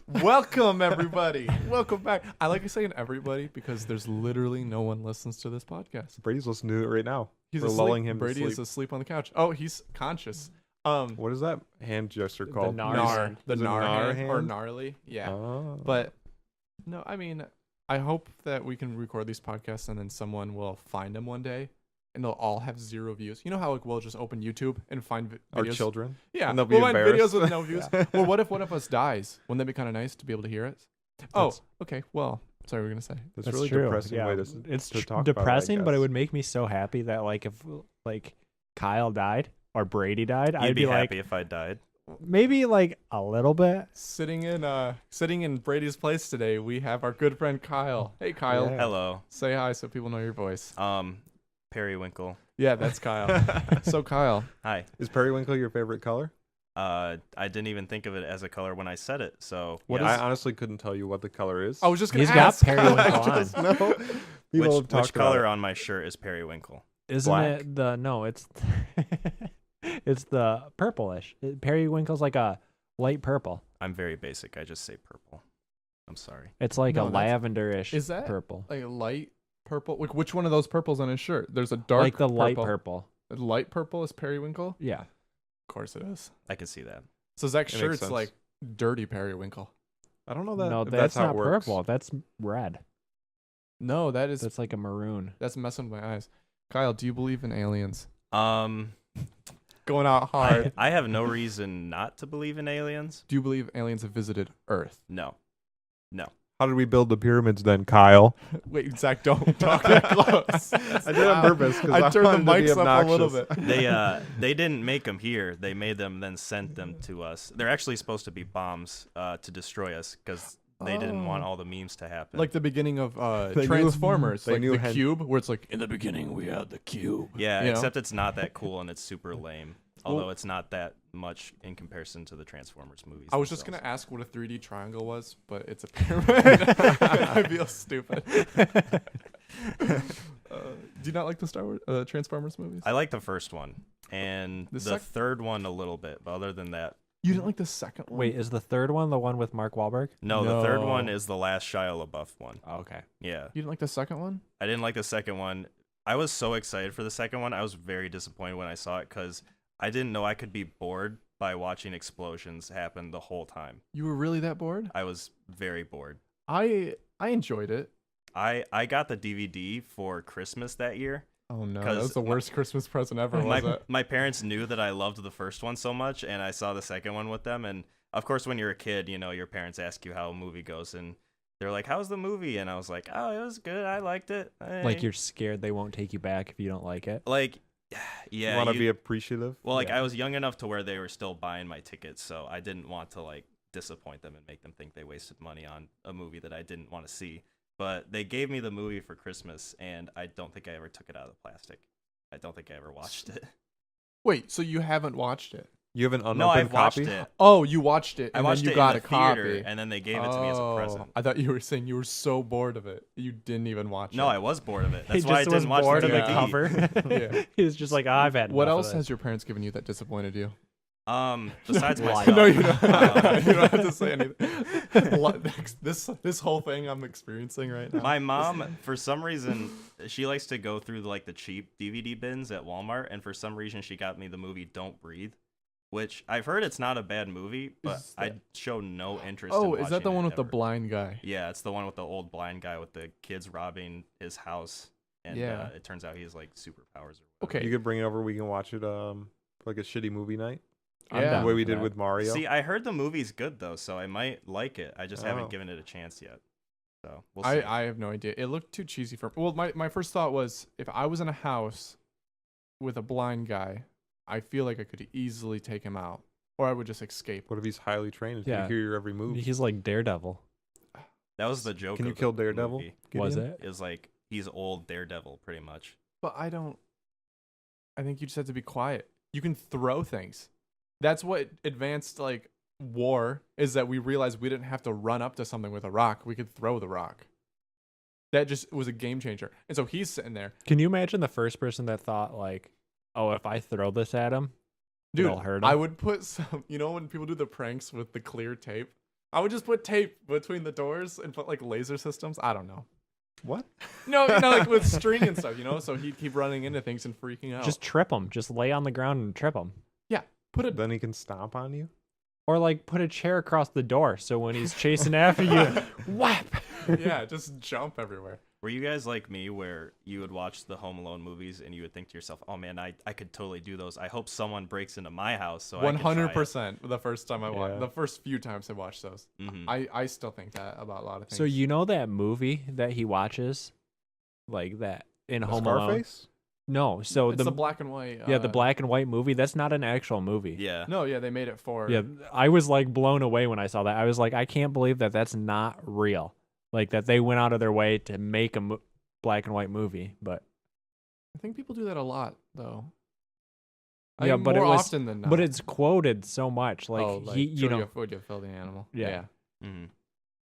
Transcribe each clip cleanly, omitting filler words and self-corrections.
Welcome, everybody. Welcome back. I like saying everybody because there's literally no one listens to this podcast. Brady's listening to it right now. He's We're asleep. lulling him Brady to is sleep. asleep on the couch. Oh, he's conscious. What is that hand gesture called? Nar. The Is it Nar hand or hand? gnarly. Yeah. Oh. But no, I mean, I hope that we can record these podcasts and then someone will find them one day and they'll all have 0 views. You know how like we'll just open YouTube and find videos? Our children. Yeah, And they'll be we'll find embarrassed. videos with no views. Well, what if one of us dies? Wouldn't that be kind of nice to be able to hear it? Oh, okay. Well, sorry, we're gonna say. That's That's really true. depressing Yeah. way to It's to talk depressing, about but it guess. would make me so happy that like if like Kyle died or Brady died, You'd I'd be be like happy if I died. maybe like a little bit. Sitting in Brady's place today, we have our good friend Kyle. Hey, Kyle. Yeah. Hello. Say hi so people know your voice. Periwinkle. Yeah, that's Kyle. So, Kyle, Hi. Is periwinkle your favorite color? I didn't even think of it as a color when I said it. So What yes. I honestly couldn't tell you what the color is. I was just gonna He's ask. got periwinkle on. Just no. People have talked which color about on my shirt is periwinkle? Isn't Black. it the no? It's it's the purplish. Periwinkle's like a light purple. I'm very basic. I just say purple. I'm sorry. It's like No, a that's- lavenderish Is that purple. like a light purple? Like which one of those purples on his shirt? There's a dark Like the light purple. purple. The light purple is periwinkle. Yeah. Of course it is. I can see that. So Zach's It makes shirt's sense. like dirty periwinkle. I don't know that. No, if that's how not it works. purple. That's red. No, that's That's like a maroon. messing with my eyes. Kyle, do you believe in aliens? Um, Going out hard. I have no reason not to believe in aliens. Do you believe aliens have visited Earth? No. How did we build the pyramids then, Kyle? Wait, Zach, don't talk that close. I did it on purpose because I turned the wanted to be mics up a little obnoxious. bit. They didn't make them here. They made them, then sent them to us. They're actually supposed to be bombs to destroy us because they didn't want Oh. all the memes to happen. Like the beginning of They knew- Transformers, they like knew the hen- cube, where it's like, in the beginning we had the cube. yeah, you know? except it's not that cool and it's super lame. Well- Although it's not that much in comparison to the Transformers movies. I was just themselves. gonna ask what a 3D triangle was, but it's a pyramid. I feel stupid. Do you not like the Star Wars Transformers movies? I like the first one and The the sec- third one a little bit, but other than that, You didn't like the second one? Wait, is the third one the one with Mark Wahlberg? no. The third one No. is the last Shia LaBeouf one. Oh, okay. Yeah, You didn't like the second one? I didn't like the second one. I was so excited for the second one. I was very disappointed when I saw it because I didn't know I could be bored by watching explosions happen the whole time. You were really that bored? I was very bored. I enjoyed it. I got the DVD for Christmas that year. Oh no, that 'Cause was the my- worst Christmas present ever, was My, it? my parents knew that I loved the first one so much, and I saw the second one with them. And of course, when you're a kid, you know, your parents ask you how a movie goes, and they're like, "How's the movie?" And I was like, "Oh, it was good. I liked it." Like you're scared they won't take you back if you don't like it. like, yeah. you want to you- be appreciative? well, like Yeah. I was young enough to where they were still buying my tickets, so I didn't want to like disappoint them and make them think they wasted money on a movie that I didn't want to see. But they gave me the movie for Christmas, and I don't think I ever took it out of the plastic. I don't think I ever watched it. Wait, so you haven't watched it? You have an unopened No, I've watched copy? it. Oh, you watched it, I and watched then you it got in the a theater, copy. and then they gave it to me as a Oh, present. I thought you were saying you were so bored of it, you didn't even watch it. No, I was bored of it. That's he why I just was didn't watch bored the of the DVD. cover. Yeah. He was just like, I've had What enough else of has this." your parents given you that disappointed you? Besides Lie. myself. No, you don't. Um, You don't have to say anything. This whole thing I'm experiencing right now. My mom, for some reason, she likes to go through like the cheap DVD bins at Walmart, and for some reason, she got me the movie Don't Breathe, which I've heard it's not a bad movie, but Is I that- show no interest. in Oh, is that the watching one it with the ever. blind guy? Yeah, it's the one with the old blind guy with the kids robbing his house, and Yeah. it turns out he has like superpowers. Okay. You could bring it over. We can watch it like a shitty movie night. I'm Yeah. down The way we for did that. with Mario. See, I heard the movie's good though, so I might like it. I just Oh. haven't given it a chance yet. So we'll see. I have no idea. It looked too cheesy for. Well, my first thought was if I was in a house with a blind guy, I feel like I could easily take him out, or I would just escape. What if he's highly trained and Yeah. can hear your every move? He's like Daredevil. That was the joke. Can you of kill the Daredevil? movie. Was Gideon? it? Is like he's old Daredevil pretty much. But I don't. I think you just have to be quiet. You can throw things. That's what advanced like war is. That we realized we didn't have to run up to something with a rock. We could throw the rock. That just was a game changer. And so he's sitting there, Can you imagine the first person that thought like, oh, if I throw this at him, dude. it'll hurt him? I would put some. You know when people do the pranks with the clear tape. I would just put tape between the doors and put like laser systems. I don't know. What? No, like with string and stuff, so he'd keep running into things and freaking out. Just trip him. Just lay on the ground and trip him. yeah, put it. Then he can stomp on you? Or like put a chair across the door so when he's chasing after you, whap. Yeah, just jump everywhere. Were you guys like me where you would watch the Home Alone movies and you would think to yourself, oh man, I could totally do those. I hope someone breaks into my house so I can try it." 100%. The first time I watched, Yeah. the first few times I watched those, Mhm. I still think that about a lot of things. So you know that movie that he watches, like that in Home Alone? Scarface? No. So it's the black and white. the black and white movie. That's not an actual movie. Yeah. No, yeah, they made it for. Yeah, I was like blown away when I saw that. I was like, I can't believe that that's not real. Like that they went out of their way to make a black and white movie. But I think people do that a lot though. Yeah, think but it more was- often than not. but it's quoted so much. Like he, you know, would you fill the animal? Yeah. Mhm.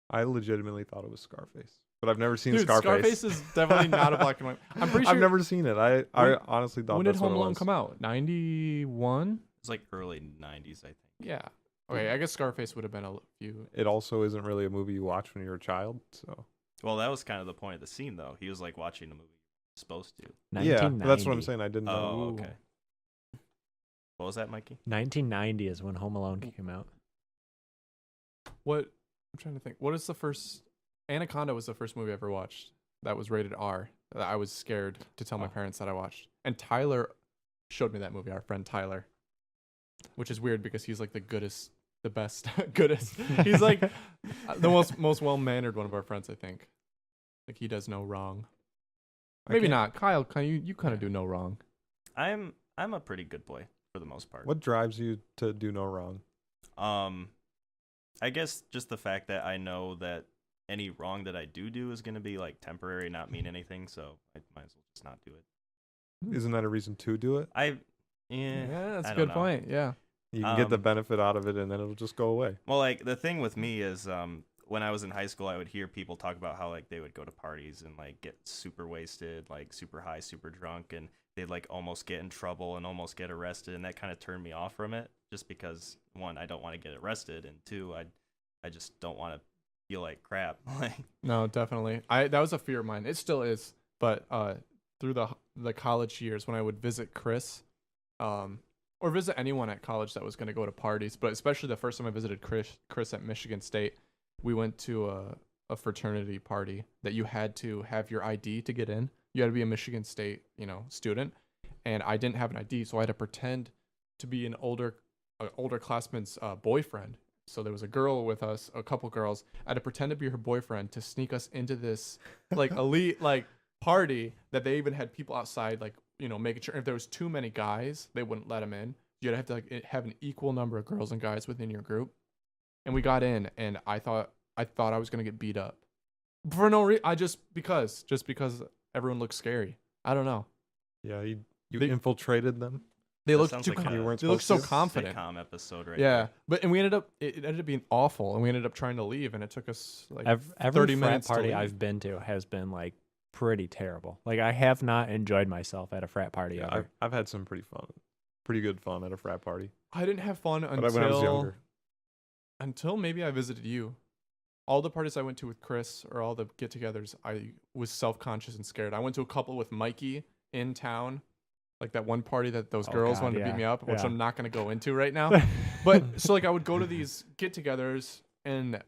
I legitimately thought it was Scarface. But I've never seen Dude, Scarface. is definitely not a black and white. I'm pretty sure. I've never seen it. I honestly thought When did that's what Home it Alone was. come out? 91. It's like early 90s, I think. Yeah. Okay, I guess Scarface would have been a few. It also isn't really a movie you watch when you're a child, so Well, that was kind of the point of the scene, though. He was like watching a movie you're supposed to. yeah, but that's what I'm 1990. saying. I didn't know. Oh, Ooh. okay. What was that, Mikey? 1990 is when Home Alone came out. What? I'm trying to think. What is the first? Anaconda was the first movie I ever watched that was rated R. That I was scared to tell my Oh. parents that I watched. And Tyler showed me that movie. Our friend Tyler, which is weird because he's like the goodest, the best, goodest. He's like the most well mannered one of our friends, I think. Like he does no wrong. I Maybe can't- not. Kyle, you kind of do no wrong. I'm a pretty good boy for the most part. What drives you to do no wrong? I guess just the fact that I know that any wrong that I do is going to be like temporary, not mean anything, so I might as well just not do it. Isn't that a reason to do it? Yeah, Yeah, that's I a don't good know. point. Yeah. You can get the Um, benefit out of it, and then it'll just go away. Well, like the thing with me is when I was in high school, I would hear people talk about how like they would go to parties and like get super wasted, like super high, super drunk, and they'd like almost get in trouble and almost get arrested, and that kind of turned me off from it just because one, I don't want to get arrested, and two, I just don't want to feel like crap. Like No, definitely. That was a fear of mine. It still is. But through the college years when I would visit Chris, or visit anyone at college that was going to go to parties, but especially the first time I visited Chris at Michigan State, we went to a fraternity party that you had to have your ID to get in. You had to be a Michigan State, student, and I didn't have an ID, so I had to pretend to be an older classman's boyfriend. So there was a girl with us, a couple girls. I had to pretend to be her boyfriend to sneak us into this like elite like party that they even had people outside like making sure if there was too many guys they wouldn't let them in. You'd have to like have an equal number of girls and guys within your group. And we got in, and I thought I was gonna get beat up for no reason. Just because everyone looked scary. I don't know. Yeah, you They- infiltrated them. They that looked sounds too. like You a weren't They looked so supposed to. confident. sitcom episode right Yeah, there. but and it ended up being awful, and we ended up trying to leave, and it took us like Every 30 frat minutes to party leave. I've been to has been like pretty terrible. Like I have not enjoyed myself at a frat party Yeah, ever. I've had some pretty good fun at a frat party. I didn't have fun But when I was younger. until maybe I visited you. All the parties I went to with Chris or all the get-togethers, I was self-conscious and scared. I went to a couple with Mikey in town, like that one party that those Oh, girls God, wanted to beat yeah, me up, which yeah. I'm not going to go into right now. But so like I would go to these get-togethers and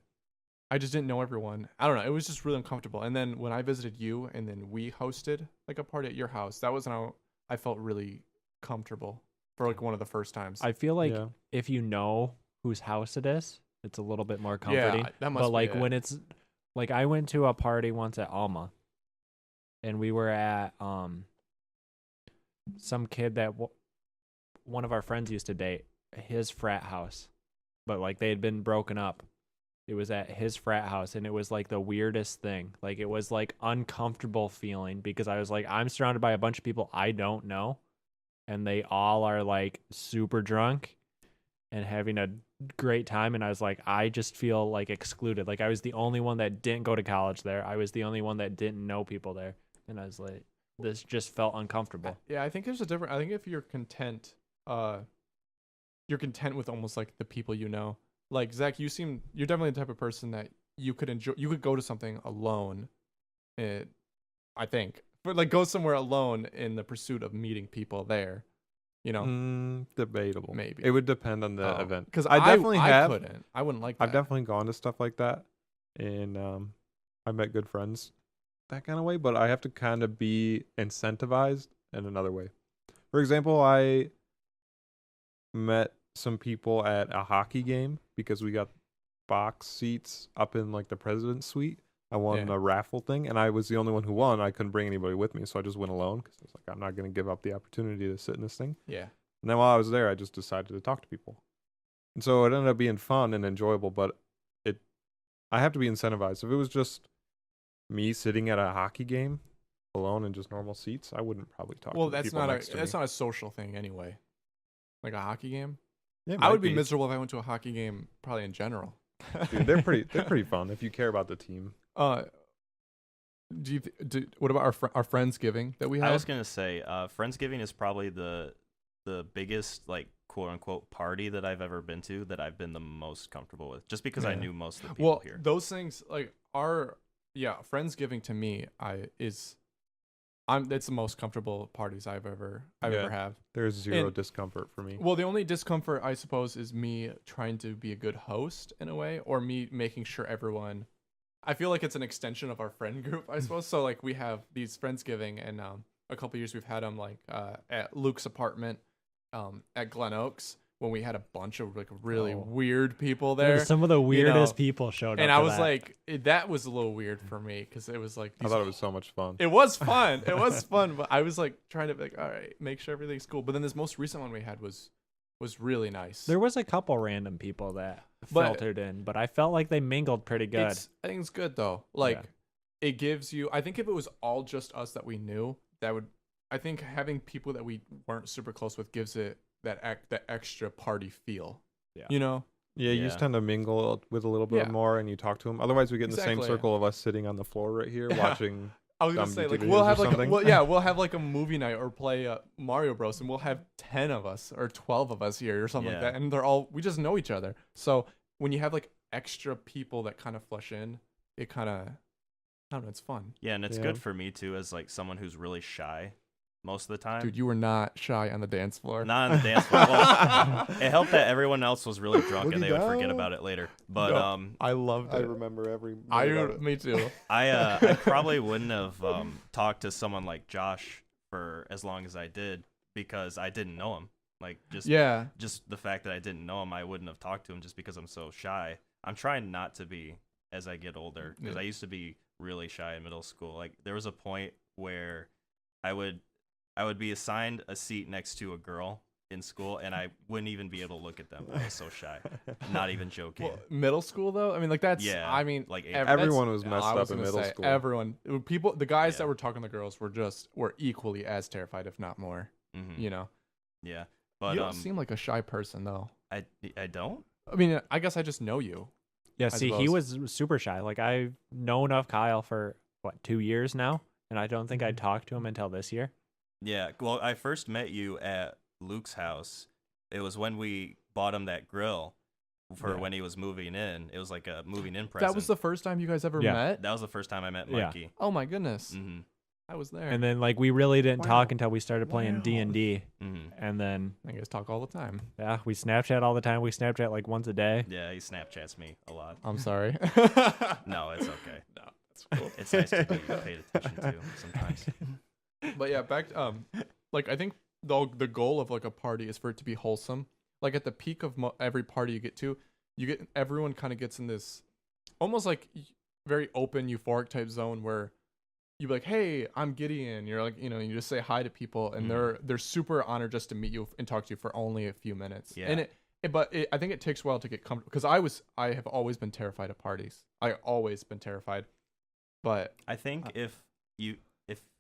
I just didn't know everyone. I don't know. It was just really uncomfortable. And then when I visited you and then we hosted like a party at your house, that was when I felt really comfortable for like one of the first times. I feel like Yeah. if you know whose house it is, it's a little bit more comforting. that must But be like it. when it's like I went to a party once at Alma, and we were at some kid that one of our friends used to date, his frat house, but like they had been broken up. It was at his frat house, and it was like the weirdest thing. Like it was like uncomfortable feeling because I was like, I'm surrounded by a bunch of people I don't know, and they all are like super drunk and having a great time, and I was like, I just feel like excluded. Like I was the only one that didn't go to college there. I was the only one that didn't know people there, and I was like, this just felt uncomfortable. Yeah, I think there's a different. I think if you're content with almost like the people you know, Like Zach, you're definitely the type of person that you could enjoy. You could go to something alone. I think, but like go somewhere alone in the pursuit of meeting people there. You know, Debatable. maybe It would depend on the event. Because I definitely I have. couldn't. I wouldn't like that. I've definitely gone to stuff like that, and I met good friends that kind of way. But I have to kind of be incentivized in another way. For example, I met some people at a hockey game because we got box seats up in like the president's suite. I won Yeah. a raffle thing, and I was the only one who won. I couldn't bring anybody with me, so I just went alone because I was like, I'm not going to give up the opportunity to sit in this thing. Yeah. And then while I was there, I just decided to talk to people. And so it ended up being fun and enjoyable, but I have to be incentivized. If it was just me sitting at a hockey game alone in just normal seats, I wouldn't probably talk Well, to the that's people not next to me. that's not a social thing anyway. Like a hockey game. Yeah, it I might would be miserable if I went to a hockey game. Probably in general. Dude, they're pretty fun if you care about the team. What about our Friendsgiving that we I had? was gonna say, Friendsgiving is probably the biggest like quote unquote party that I've ever been to that I've been the most comfortable with, just because I Yeah. knew most of the people Well, here. those things like Friendsgiving to me, it's the most comfortable parties I've ever Yeah. have. There's zero And- discomfort for me. Well, the only discomfort I suppose is me trying to be a good host in a way, or me making sure everyone. I feel like it's an extension of our friend group, I suppose. So like we have these Friendsgiving, and a couple years we've had them like at Luke's apartment, at Glen Oaks, when we had a bunch of like really Oh. weird people there. Some of the weirdest know, people showed up. And I for was that. like, that was a little weird for me because it was like I thought it was so much fun. it was fun. It was fun, but I was like trying to be like, all right, make sure everything's cool. But then this most recent one we had was really nice. there was a couple random people that But- filtered in, but I felt like they mingled pretty good. I think it's good though. Like Yeah. it gives you. I think if it was all just us that we knew, that would. I think having people that we weren't super close with gives it that extra party feel. Yeah. You know. Yeah, you just tend to mingle with a little bit Yeah. more, and you talk to them. Otherwise, we get in the same Exactly. circle of us sitting on the floor right here Yeah. watching. I was gonna Dumb say like YouTube we'll videos have or like something. we'll have like a movie night or play Mario Bros, and we'll have 10 of us or 12 of us here or something like Yeah. that, and we just know each other. So when you have like extra people that kind of flush in, it kind of I don't know, it's fun. Yeah, and it's Yeah. good for me too as like someone who's really shy most of the time. Dude, you were not shy on the dance floor. Not on the dance floor. Well, it helped that everyone else was really drunk and Boogie they would forget down. about it later. But No, I loved I it. remember every. minute of it. Me too. I probably wouldn't have talked to someone like Josh for as long as I did because I didn't know him. Like just the fact that I didn't know him, I wouldn't have talked to him just because I'm so shy. I'm trying not to be as I get older because Yeah. I used to be really shy in middle school. Like there was a point where I would be assigned a seat next to a girl in school and I wouldn't even be able to look at them. I was so shy. Not even joking. Well, middle school though, I mean, like that's. Yeah, I mean, like Everyone was messed I up was in gonna middle say, school. Everyone, the guys Yeah. that were talking to the girls were equally as terrified, if not more. Mhm. You know, Yeah. But you don't seem like a shy person though. I don't. I mean, I guess I just know you. Yeah, see, he suppose. was super shy. Like I've known of Kyle for 2 years now, and I don't think I talked to him until this year. Yeah, well, I first met you at Luke's house. It was when we bought him that grill for Yeah. when he was moving in. It was like a moving in present. That was the first time you guys ever Yeah. met. That was the first time I met Yeah. Mikey. Oh my goodness, Mm-hmm. I was there. And then like we really didn't Wow. talk until we started playing Wow. D&D, Mm-hmm. and then I guys talk all the time. yeah, we Snapchat all the time. We Snapchat like once a day. Yeah, he Snapchats me a lot. I'm sorry. No, it's okay. No, that's cool. It's nice to be paid attention to sometimes. But yeah, back like I think the goal of like a party is for it to be wholesome. Like at the peak of every party you get to, everyone kind of gets in this almost like very open euphoric type zone where you be like, "Hey, I'm Gideon." You're like, you just say hi to people, and they're super honored just to meet you and talk to you for only a few minutes. Yeah. And I think it takes a while to get comfortable because I have always been terrified of parties. I always been terrified, but I think if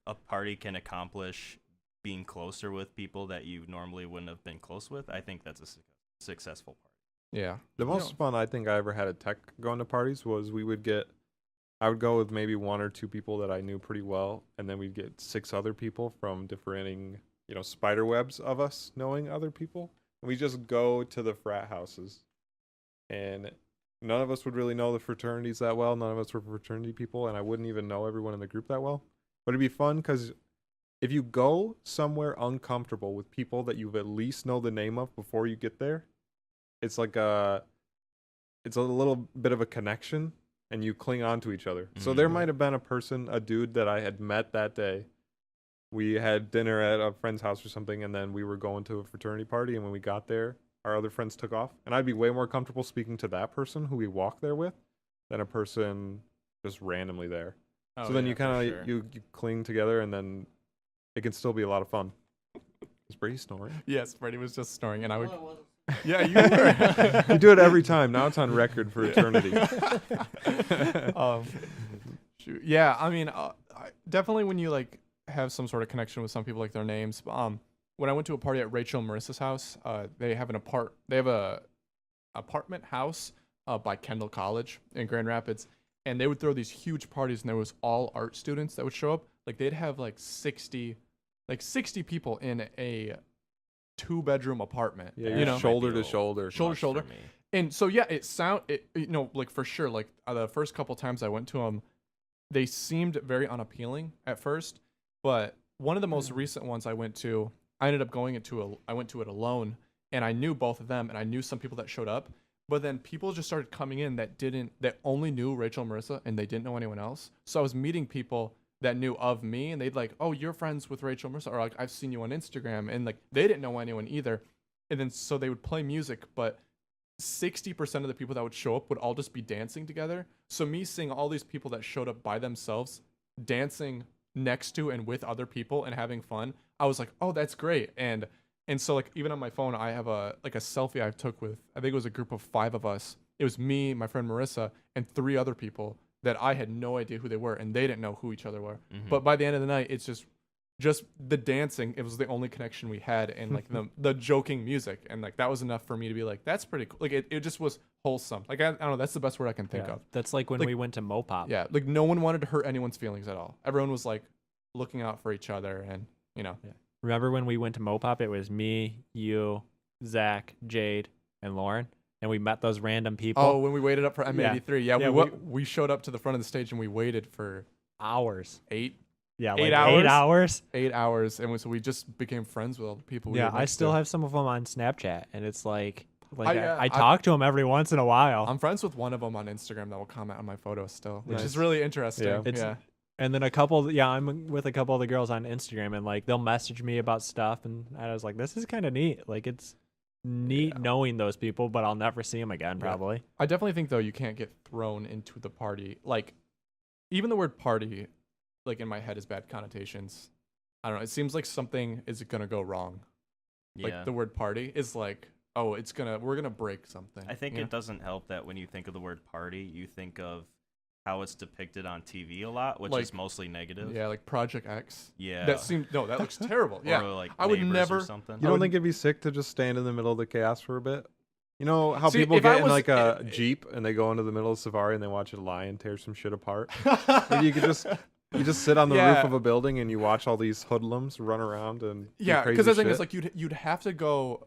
a party can accomplish being closer with people that you normally wouldn't have been close with, I think that's a successful party. yeah, The most fun I think I ever had at tech going to parties was I would go with maybe one or two people that I knew pretty well, and then we'd get 6 other people from differing, spider webs of us knowing other people. And we just go to the frat houses and none of us would really know the fraternities that well. None of us were fraternity people, and I wouldn't even know everyone in the group that well. But it'd be fun because if you go somewhere uncomfortable with people that you at least know the name of before you get there, it's like it's a little bit of a connection, and you cling on to each other. So there might have been a dude that I had met that day. We had dinner at a friend's house or something, and then we were going to a fraternity party, and when we got there, our other friends took off, and I'd be way more comfortable speaking to that person who we walked there with than a person just randomly there. So then you kind of you cling together, and then it can still be a lot of fun. Is Brady snoring? Yes, Brady was just snoring, and I would. Yeah, you were. You do it every time. Now it's on record for eternity. Shoot. Yeah, I mean, definitely when you like have some sort of connection with some people, like their names. When I went to a party at Rachel and Marissa's house, they have a apartment house by Kendall College in Grand Rapids, and they would throw these huge parties, and there was all art students that would show up. Like they'd have like 60 people in a 2-bedroom apartment. Yeah, you know, shoulder to shoulder. Shoulder. And so yeah, like for sure, like the first couple times I went to them, they seemed very unappealing at first. But one of the most recent ones I went to, I ended up I went to it alone, and I knew both of them, and I knew some people that showed up. But then people just started coming in that only knew Rachel and Marissa, and they didn't know anyone else. So I was meeting people that knew of me, and they'd like, oh, you're friends with Rachel and Marissa, or like, I've seen you on Instagram, and like they didn't know anyone either. And then so they would play music, but 60% of the people that would show up would all just be dancing together. So me seeing all these people that showed up by themselves dancing next to and with other people and having fun, I was like, oh, that's great. And so like even on my phone, I have a selfie I took with, I think it was a group of 5 of us. It was me, my friend Marissa, and 3 other people that I had no idea who they were, and they didn't know who each other were. But by the end of the night, it's just the dancing. It was the only connection we had, and like the joking music, and like that was enough for me to be like, that's pretty cool. Like it just was wholesome. Like I don't know, that's the best word I can think of. That's like when we went to Mopop. Yeah, like no one wanted to hurt anyone's feelings at all. Everyone was like looking out for each other, and you know. Yeah. Remember when we went to Mopop? It was me, you, Zach, Jade, and Lauren. And we met those random people. Oh, when we waited up for M83. Yeah, Yeah, we showed up to the front of the stage and we waited for hours. 8 like hours? 8 hours. 8 hours, and so we just became friends with all the people. Yeah, I still have some of them on Snapchat, and it's like I I talk to them every once in a while. I'm friends with one of them on Instagram that will comment on my photos still, which Nice. is really interesting. Yeah. And then I'm with a couple of the girls on Instagram, and like they'll message me about stuff, and I was like, this is kind of neat. Like it's neat knowing those people, but I'll never see them again probably. I definitely think though you can't get thrown into the party. Like even the word party, like in my head, is bad connotations. I don't know. It seems like something is gonna go wrong. Like the word party is like, oh, we're gonna break something. I think it doesn't help that when you think of the word party, you think of how it's depicted on TV a lot, which is mostly negative. Yeah, like Project X. Yeah. That looks terrible. Yeah. Or like I would Neighbors never. or something. You don't think it'd be sick to just stand in the middle of the chaos for a bit? You know how See, people if I get in was- like a Jeep and they go into the middle of Safari and they watch a lion tear some shit apart? Maybe you could just sit on the roof of a building and you watch all these hoodlums run around and do crazy because the thing shit. is like you'd have to go.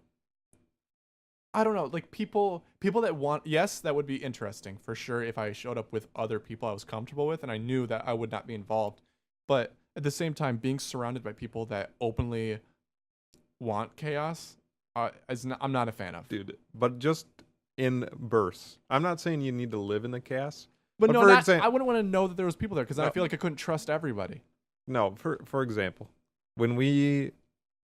I don't know, like people that want, yes, that would be interesting for sure if I showed up with other people I was comfortable with and I knew that I would not be involved. But at the same time, being surrounded by people that openly want chaos, I'm not a fan of. Dude, but just in bursts. I'm not saying you need to live in the chaos. But no, for I wouldn't want to know that there was people there because I feel like I couldn't trust everybody. No, for example, when we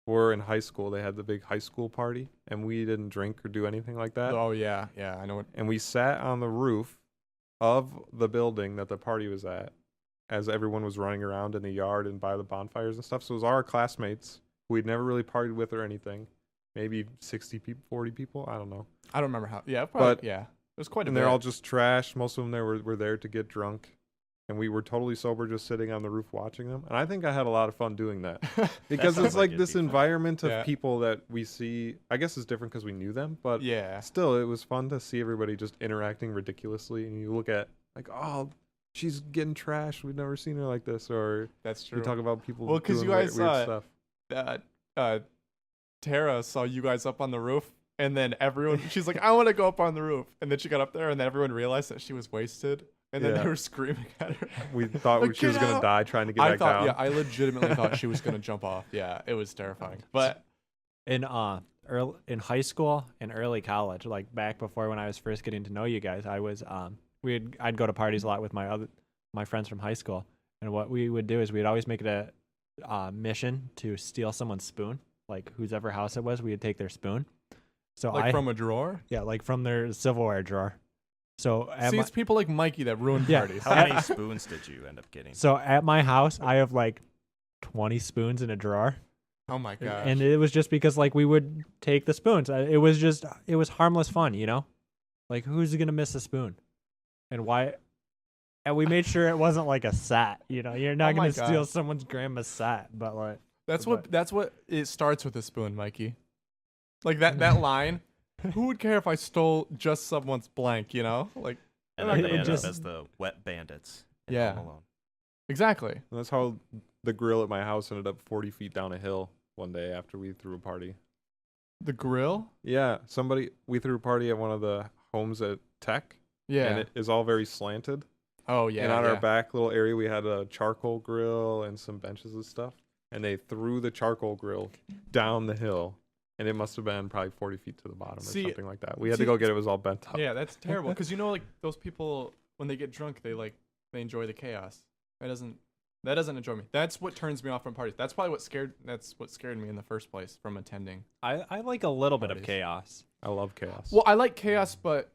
were in high school, they had the big high school party, and we didn't drink or do anything like that. Oh yeah, I know. And we sat on the roof of the building that the party was at, as everyone was running around in the yard and by the bonfires and stuff. So it was our classmates who we'd never really partied with or anything. Maybe 60 people, 40 people. I don't know. I don't remember how. Yeah, probably, But- yeah. It was quite a And bit. they're all just trash. Most of them were there to get drunk. And we were totally sober just sitting on the roof watching them. And I think I had a lot of fun doing that. Because sounds it's like like it'd this be fun. environment of Yeah. people that we see. I guess it's different because we knew them. But yeah. still, it was fun to see everybody just interacting ridiculously. And you look at, like, oh, she's getting trashed. We've never seen her like this. Or That's true. you talk about people Well, 'cause doing you guys, weird stuff. Tara saw you guys up on the roof And then she's like, I want to go up on the roof. And then she got up there, and then everyone realized that she was wasted. And then Yeah. they were screaming at her. We thought Like, she was "Get gonna out!" die trying to get I back thought, down. yeah, I legitimately thought she was gonna jump off. Yeah, it was terrifying. But In in high school and early college, like back before when I was first getting to know you guys, I was I'd go to parties a lot with my friends from high school, and what we would do is we'd always make it a mission to steal someone's spoon, like whosever house it was, we'd take their spoon. So like from a drawer. yeah, like from their silverware drawer. So See, it's people like Mikey that ruin Yeah. parties. How many spoons did you end up getting? so at my house, I have like 20 spoons in a drawer. Oh my gosh. And it was just because like we would take the spoons. It was harmless fun, you know? Like who's going to miss a spoon? And why? And we made sure it wasn't like a set, you know? You're not Oh my going to steal God. someone's grandma's set, but like That's what it starts with a spoon, Mikey. Like that line. Who would care if I stole just someone's blank, you know? Like And It then would they end just- up as the wet bandits. in Yeah. Home Alone. exactly. And that's how the grill at my house ended up 40 feet down a hill one day after we threw a party. The grill? Yeah, we threw a party at one of the homes at Tech, Yeah. and it is all very slanted. Oh yeah. and on yeah. our back little area, we had a charcoal grill and some benches and stuff. And they threw the charcoal grill down the hill, and it must have been probably 40 feet to the bottom or See- something like that. We had see- to go get it. It was all bent up. Yeah, that's terrible. Because you know, like those people when they get drunk, they enjoy the chaos. That doesn't enjoy me. That's what turns me off from parties. That's probably what scared me in the first place from attending. I like a little bit of Parties. chaos. I love chaos. Well, I like chaos, but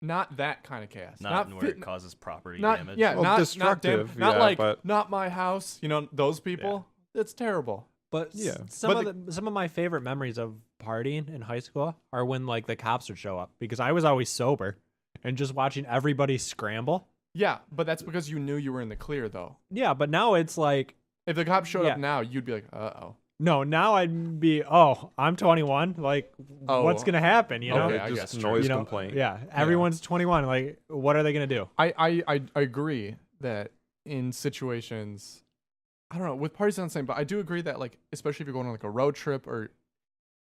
not that kind of chaos. Not where fit- it causes property not damage. yeah, Well, not destructive, not yeah, like but- not my house. You know those people. It's terrible. But Yeah. some of my favorite memories of partying in high school are when like the cops would show up because I was always sober and just watching everybody scramble. Yeah, but that's because you knew you were in the clear, though. Yeah, but now it's like If the cops showed Yeah. up now, you'd be like, "Uh-oh." no, now I'd be I'm 21. Like what's Oh. gonna happen? You know? Okay, I just guess. noise You know, complaint. Yeah, everyone's 21. Like, what are they gonna do? I agree that in situations, I don't know, with parties, not the same, but I do agree that, like, especially if you're going on, like, a road trip or,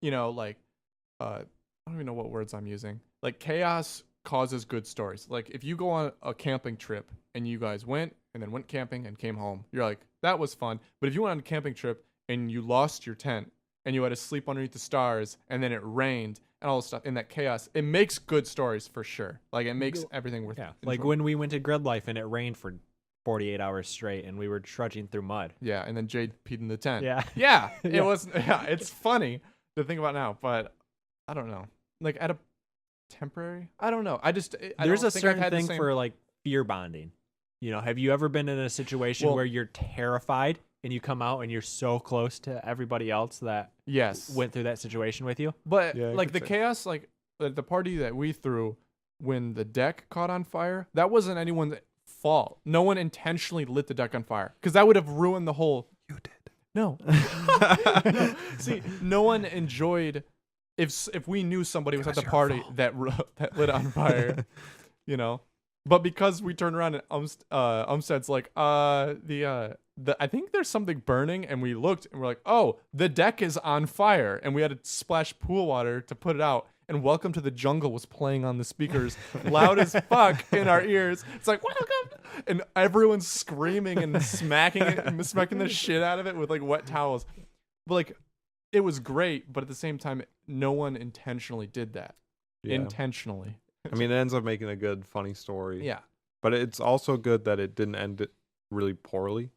you know, like, I don't even know what words I'm using. Like, chaos causes good stories. Like, if you go on a camping trip and you guys went and then went camping and came home, you're like, that was fun. But if you went on a camping trip and you lost your tent and you had to sleep underneath the stars and then it rained and all this stuff in that chaos, it makes good stories for sure. Like, it makes everything worth Yeah, like enjoying. when we went to Grid Life and it rained for 48 hours straight and we were trudging through mud. Yeah, and then Jade peed in the tent. Yeah. Yeah, it Yeah. was. Yeah, it's funny to think about now, but I don't know. Like at a temporary, I don't know. I There's don't a think I've certain had the thing same- for like fear bonding. You know, have you ever been in a situation Well- where you're terrified and you come out and you're so close to everybody else that Yes, went through that situation with you? but Yeah, I like could the say. chaos, like at the party that we threw when the deck caught on fire, that wasn't anyone's fault. No one intentionally lit the deck on fire because that would have ruined the whole. You did. No. See, no one enjoyed if we knew somebody was at the party that that lit it on fire, you know. But because we turned around and Umstead's like, I think there's something burning, and we looked and we're like, oh, the deck is on fire, and we had to splash pool water to put it out. And Welcome to the Jungle was playing on the speakers, loud as fuck in our ears. It's like, welcome, and everyone's screaming and smacking the shit out of it with like wet towels. But like, it was great, but at the same time, no one intentionally did that. Yeah. Intentionally. I mean, it ends up making a good, funny story. Yeah. But it's also good that it didn't end it really poorly.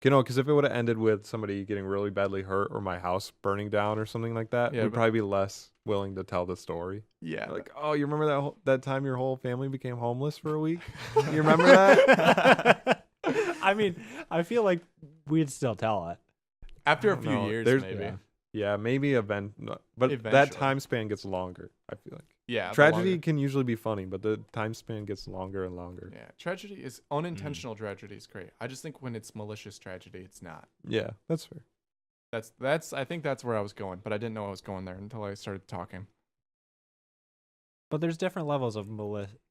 You know, because if it would have ended with somebody getting really badly hurt or my house burning down or something like that, Yeah, we'd but- probably be less willing to tell the story. Yeah. Like, oh, you remember that time your whole family became homeless for a week? You remember that? I mean, I feel like we'd still tell it. After a don't few know. years, There's- maybe. Yeah. Yeah, maybe but that Eventually. time span gets longer, I feel like. Yeah. the Tragedy longer- can usually be funny, but the time span gets longer and longer. Yeah. Tragedy is unintentional. Tragedy is great. I just think when it's malicious tragedy, it's not. Yeah, that's fair. That's. I think that's where I was going, but I didn't know I was going there until I started talking. But there's different levels of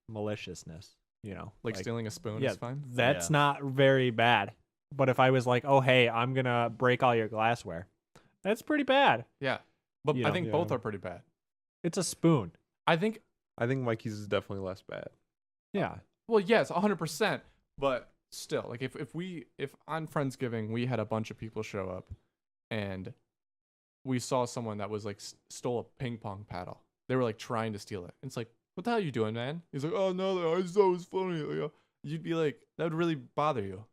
maliciousness, you know. Like stealing a spoon yeah, is fine. that's Yeah. not very bad. But if I was like, oh, hey, I'm going to break all your glassware, that's pretty bad. Yeah. But You I know, think yeah. both are pretty bad. It's a spoon. I think. I think Mikey's is definitely less bad. Yeah. Well, yes, 100%. But still, like if on Friendsgiving we had a bunch of people show up, and we saw someone that was like stole a ping pong paddle. They were like trying to steal it. And it's like, what the hell are you doing, man? He's like, oh no, I just thought it was funny. Like, you'd be like, that would really bother you.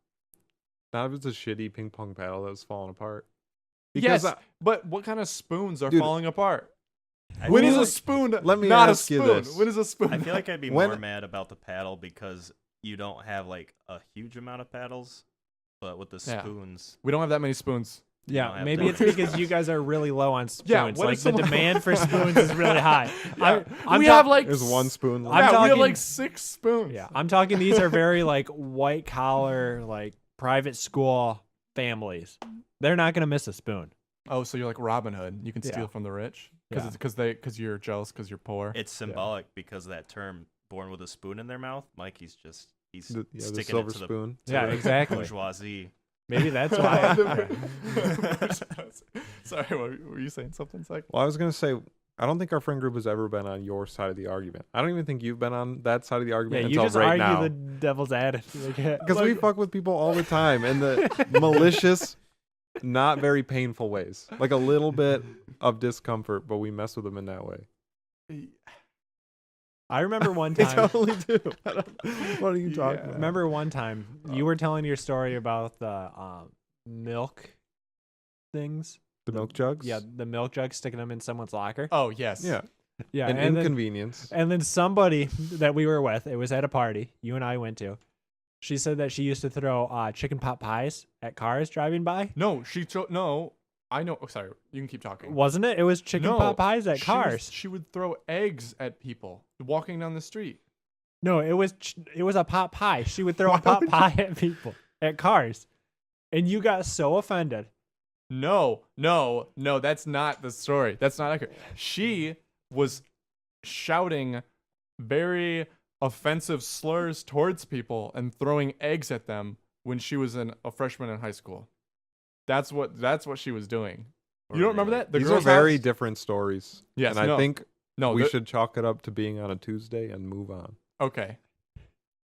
Not if it's a shitty ping pong paddle that was falling apart. Yes, but what kind of spoons are Dude, falling apart? I When feel is a like- spoon let me not ask a you spoon? this. When is a spoon? I feel like I'd be When- more mad about the paddle because you don't have like a huge amount of paddles, but with the Yeah. spoons, We don't have that many spoons. don't Yeah, have maybe that it's many because you guys are really low on spoons. Yeah, what like if the someone- demand for spoons is really high. Yeah, I'm we talk- have like There's one spoon. I'm yeah, we have talking- like 6 spoons. Yeah, I'm talking. These are very like white collar, like private school families. They're not gonna miss a spoon. Oh, so you're like Robin Hood. You can steal Yeah. from the rich Yeah. because you're jealous because you're poor. it's symbolic because of that term "born with a spoon in their mouth." Mikey's he's the sticking silver it to spoon. the Yeah, exactly. bourgeoisie. Maybe that's why. Sorry, what were you saying? Something like Well, I was gonna say, I don't think our friend group has ever been on your side of the argument. I don't even think you've been on that side of the Yeah, argument you until just right argue now. the devil's advocate. Because we fuck with people all the time in the malicious, not very painful ways. Like a little bit of discomfort, but we mess with them in that way. I remember one I time. totally do. What are you talking about? Remember one time you were telling your story about the milk things. The milk jugs? Yeah, the milk jug, sticking them in someone's locker. oh yes, Yeah. Yeah, An and then, inconvenience. and then somebody that we were with, it was at a party you and I went to. She said that she used to throw chicken pot pies at cars driving by. No, no. I know. Oh, sorry, you can keep talking. Wasn't it? It was chicken No, pot pies at she cars. she would throw eggs at people walking down the street. No, it was a pot pie. She would throw a Why pot would pie at people at cars, and you got so offended. No, that's not the story. That's not accurate. She was shouting very offensive slurs towards people and throwing eggs at them when she was a freshman in high school. That's what she was doing. You don't remember that? The These are girl's very house? different stories. Yes, and I no. think No, we the- should chalk it up to being on a Tuesday and move on. Okay.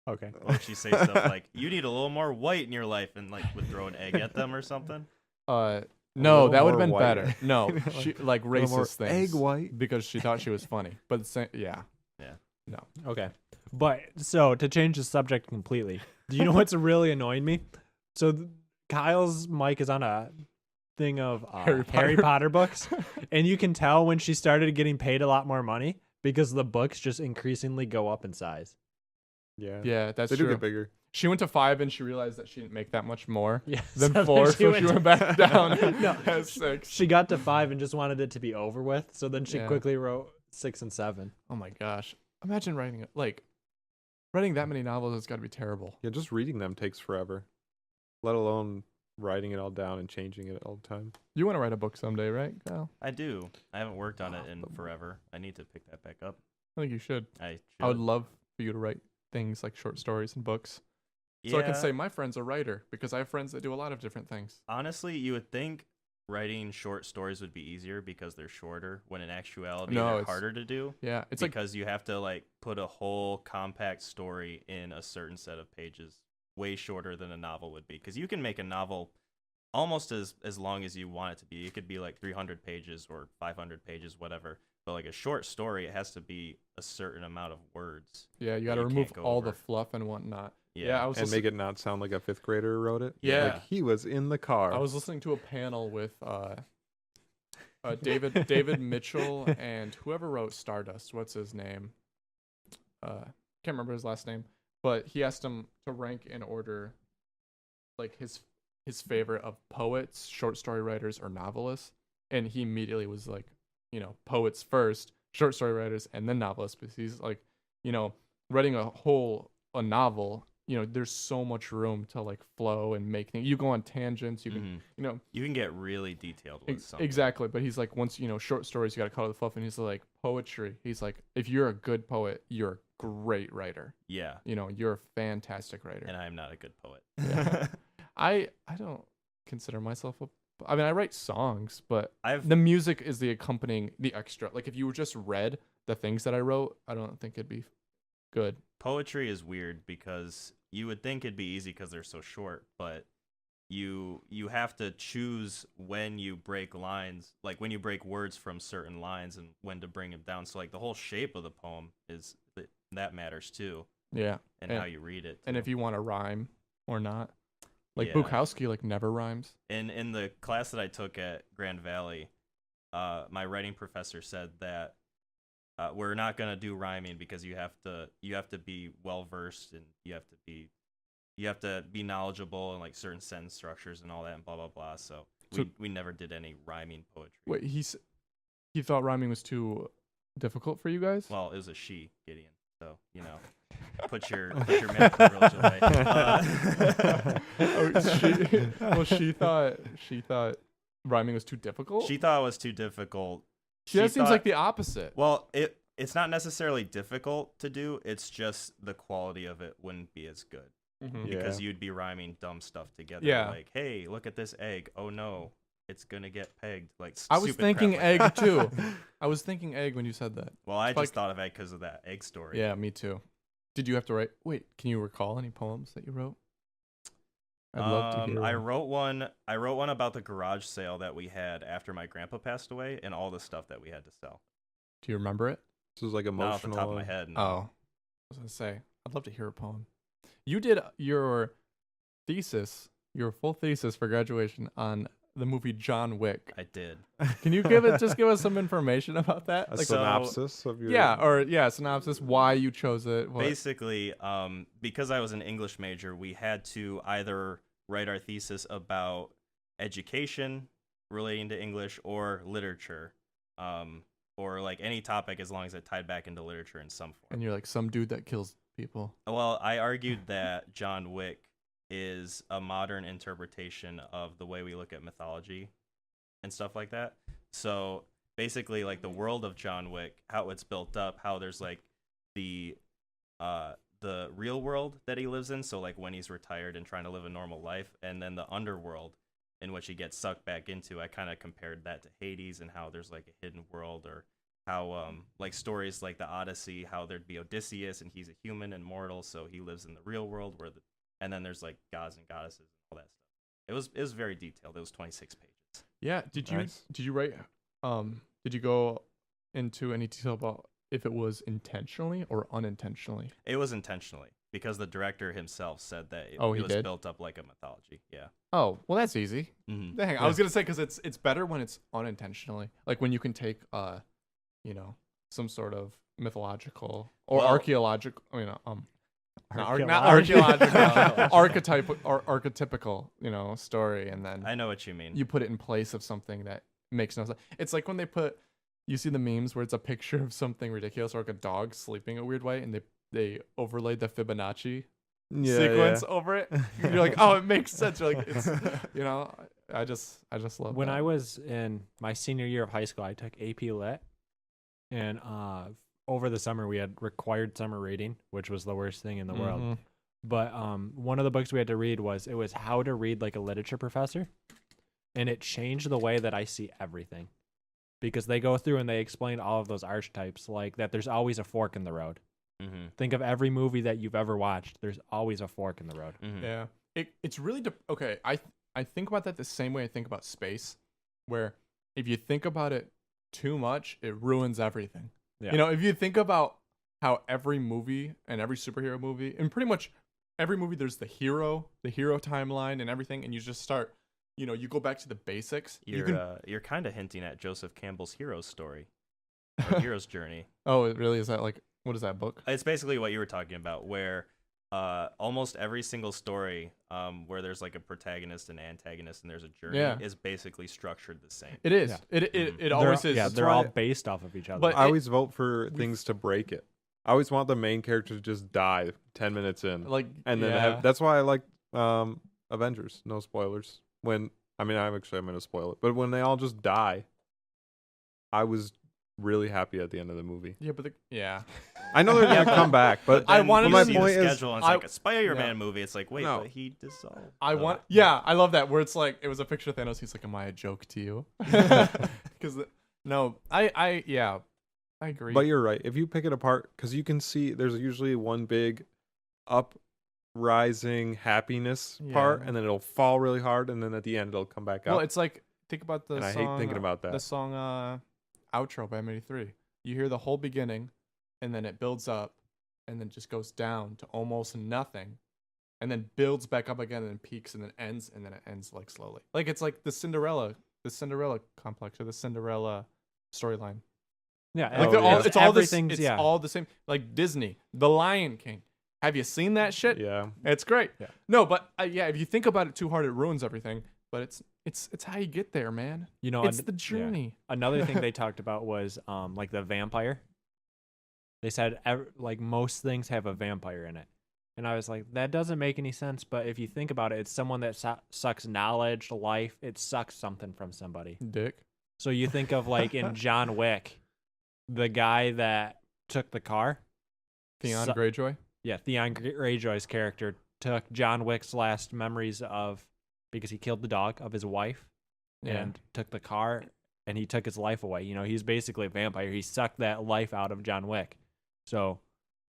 Okay. Or she say stuff like, "You need a little more white in your life," and like would throw an egg at them or something. No, little that would have more bit white. better. No, she like A little more racist things. egg white. Because she thought she was funny. But yeah. Yeah. No. Okay. But so to change the subject completely, do you know what's really annoying me? So Kyle's mic is on a thing of Harry Harry Potter. Potter books, and you can tell when she started getting paid a lot more money because the books just increasingly go up in size. Yeah. Yeah, that's They do true. get bigger. She went to 5 and she realized that she didn't make that much more Yeah. than so 4, then so she went back down No, at 6. she got to 5 and just wanted it to be over with. So then she Yeah. quickly wrote 6 and 7. Oh my gosh. Imagine writing that many novels has got to be terrible. Yeah, just reading them takes forever. Let alone writing it all down and changing it all the time. You want to write a book someday, right, Kyle? I do. I haven't worked on it in forever. I need to pick that back up. I think you should. I I would should. love for you to write things like short stories and books. Yeah. So I can say my friend's a writer because I have friends that do a lot of different things. Honestly, you would think writing short stories would be easier because they're shorter, when in actuality No, they're it's- harder to do. Yeah, it's like Because you have to like put a whole compact story in a certain set of pages, way shorter than a novel would be. Because you can make a novel almost as long as you want it to be. It could be like 300 pages or 500 pages, whatever. But like a short story, it has to be a certain amount of words. yeah, you got to you can't remove go all the over. fluff and whatnot. Yeah. I was And make it not sound like a 5th grader wrote it. Yeah. Like he was in the car. I was listening to a panel with David Mitchell and whoever wrote Stardust. What's his name? Can't remember his last name, but he asked him to rank in order, like his favorite of poets, short story writers, or novelists, and he immediately was like, poets first, short story writers, and then novelists, because he's like, writing a novel. There's so much room to like flow and make things. You go on tangents. You can, Mhm. You can get really detailed with something. exactly. But he's like, once short stories, you got to cut all the fluff. And he's like, poetry. He's like, if you're a good poet, you're a great writer. Yeah. You're a fantastic writer. And I am not a good poet. Yeah. I don't consider myself a I mean, I write songs, but I've the music is the accompanying, the extra. Like if you just read the things that I wrote, I don't think it'd be good. Poetry is weird because you would think it'd be easy because they're so short, but you have to choose when you break lines, like when you break words from certain lines and when to bring them down. So like the whole shape of the poem is that matters too, Yeah. and how you read it. And too. if you want to rhyme or not. Like Yeah. Bukowski like never rhymes. In the class that I took at Grand Valley, my writing professor said that we're not gonna do rhyming because you have to be well versed and you have to be knowledgeable in like certain sentence structures and all that and blah blah blah. So we never did any rhyming poetry. Wait, he thought rhyming was too difficult for you guys? Well, it was a she, Gideon. So put your man privilege away. She thought rhyming was too difficult. She thought it was too difficult. That seems thought- like the opposite. Well, it's not necessarily difficult to do. It's just the quality of it wouldn't be as good Mhm. Yeah. because you'd be rhyming dumb stuff together. Yeah. Like, hey, look at this egg. Oh no, it's gonna get pegged. Like I was stupid crap thinking like egg that. too. I was thinking egg when you said that. Well, I It's like- just thought of egg because of that egg story. Yeah, me too. Did you have to write? Wait, can you recall any poems that you wrote? I'd love to hear. I one. wrote one. I wrote one about the garage sale that we had after my grandpa passed away, and all the stuff that we had to sell. Do you remember it? This is like Not off the emotional. top of my head. No. Oh, I was gonna say I'd love to hear a poem. You did your thesis, your full thesis for graduation on the movie John Wick. I did. Can you just give us some information about that? A Like, so- synopsis of your. synopsis, why you chose it. What? Basically, because I was an English major, we had to either write our thesis about education relating to English or literature, or like any topic as long as it tied back into literature in some form. And you're like some dude that kills people. Well, I argued that John Wick is a modern interpretation of the way we look at mythology and stuff like that. So basically, like the world of John Wick, how it's built up, how there's like the real world that he lives in. So like when he's retired and trying to live a normal life, and then the underworld in which he gets sucked back into. I kind of compared that to Hades and how there's like a hidden world, or how like stories like the Odyssey, how there'd be Odysseus and he's a human and mortal, so he lives in the real world and then there's like gods and goddesses and all that stuff. It was very detailed. It was 26 pages. Yeah. Did you Nice. write? Did you go into any detail about if it was intentionally or unintentionally? It was intentionally because the director himself said that it, Oh, he it was did? built up like a mythology. Yeah. Oh, well, that's easy. Mm-hmm. Dang, I was gonna say because it's better when it's unintentionally, like when you can take some sort of mythological or Well- archaeological, not Archaeological. archaeological, archetype or archetypical, story, and then I know what you mean. you put it in place of something that makes no sense. It's like when they you see the memes where it's a picture of something ridiculous or like a dog sleeping a weird way, and they overlaid the Fibonacci sequence over it. You're like, oh, it makes sense. You're like, it's, I just love When that. I was in my senior year of high school, I took AP Lit, and over the summer we had required summer reading, which was the worst thing in the world. Mhm. But one of the books we had to read was How to Read Like a Literature Professor, and it changed the way that I see everything, because they go through and they explain all of those archetypes, like that there's always a fork in the road. Mm-hmm. Think of every movie that you've ever watched. There's always a fork in the road. Mm-hmm. Yeah, it's really okay. I think about that the same way I think about space, where if you think about it too much, it ruins everything. Yeah. If you think about how every movie and every superhero movie, and pretty much every movie, there's the hero timeline and everything, and you just start, you go back to the basics. You're kind of hinting at Joseph Campbell's hero's story, or hero's journey. Oh, it really is that like, what is that book? It's basically what you were talking about, where almost every single story where there's like a protagonist and antagonist and there's a journey Yeah. is basically structured the same. It is. Yeah. It always is. Yeah, That's they're all why- based off of each other. But I it- always vote for things to break it. I always want the main character to just die 10 minutes in. Like, And then yeah. that's why I like Avengers. No spoilers. I'm going to spoil it. But when they all just die, I was really happy at the end of the movie. Yeah, but yeah. I know they're Yeah, gonna come back, but I Then wanted you to my see point the is, schedule, and it's I- like a Spider-Man yeah. movie. It's like, wait, No. but he dissolved. I love that where it's like it was a picture of Thanos. He's like, "Am I a joke to you?" Because no, I agree. but you're right. If you pick it apart, because you can see there's usually one big uprising happiness part, Yeah. and then it'll fall really hard, and then at the end it'll come back well, up. it's like think about the And I song. hate thinking about The that. song outro by M83. You hear the whole beginning, and then it builds up, and then just goes down to almost nothing, and then builds back up again, and then peaks, and then ends, and then it ends like slowly. Like it's like the Cinderella complex or the Cinderella storyline. Yeah, Like Oh, they're all yeah. it's all this, everything's it's yeah. all the same. Like Disney, The Lion King. Have you seen that shit? Yeah. It's great. Yeah. No, but yeah, if you think about it too hard, it ruins everything. But it's how you get there, man. You know, It's the journey. Another thing they talked about was like the vampire. They said like most things have a vampire in it. And I was like, that doesn't make any sense. But if you think about it, it's someone that sucks knowledge, life. It sucks something from somebody. Dick. So you think of like in John Wick, the guy that took the car. Theon Su- Greyjoy. Yeah, Theon Greyjoy's character took John Wick's last memories of, because he killed the dog, of his wife, and took the car, and he took his life away. You know, he's basically a vampire. He sucked that life out of John Wick. So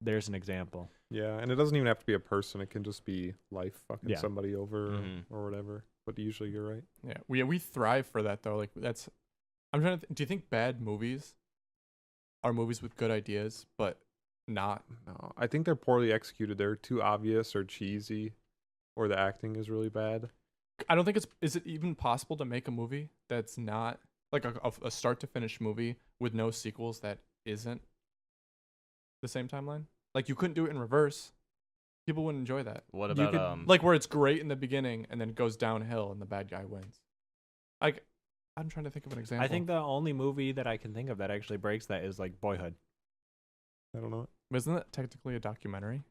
there's an example. Yeah, and it doesn't even have to be a person. It can just be life fucking Yeah. somebody over Mhm. or whatever. But usually you're right. Yeah, we thrive for that though. Like that's, I'm trying to. Do you think bad movies are movies with good ideas, but not? No, I think they're poorly executed. They're too obvious or cheesy, or the acting is really bad. I don't think it's. Is it even possible to make a movie that's not like a start to finish movie with no sequels that isn't the same timeline? Like you couldn't do it in reverse. People wouldn't enjoy that. What You about could, like where it's great in the beginning and then it goes downhill and the bad guy wins. Like I'm trying to think of an example. I think the only movie that I can think of that actually breaks that is like Boyhood. I don't know. Isn't that technically a documentary?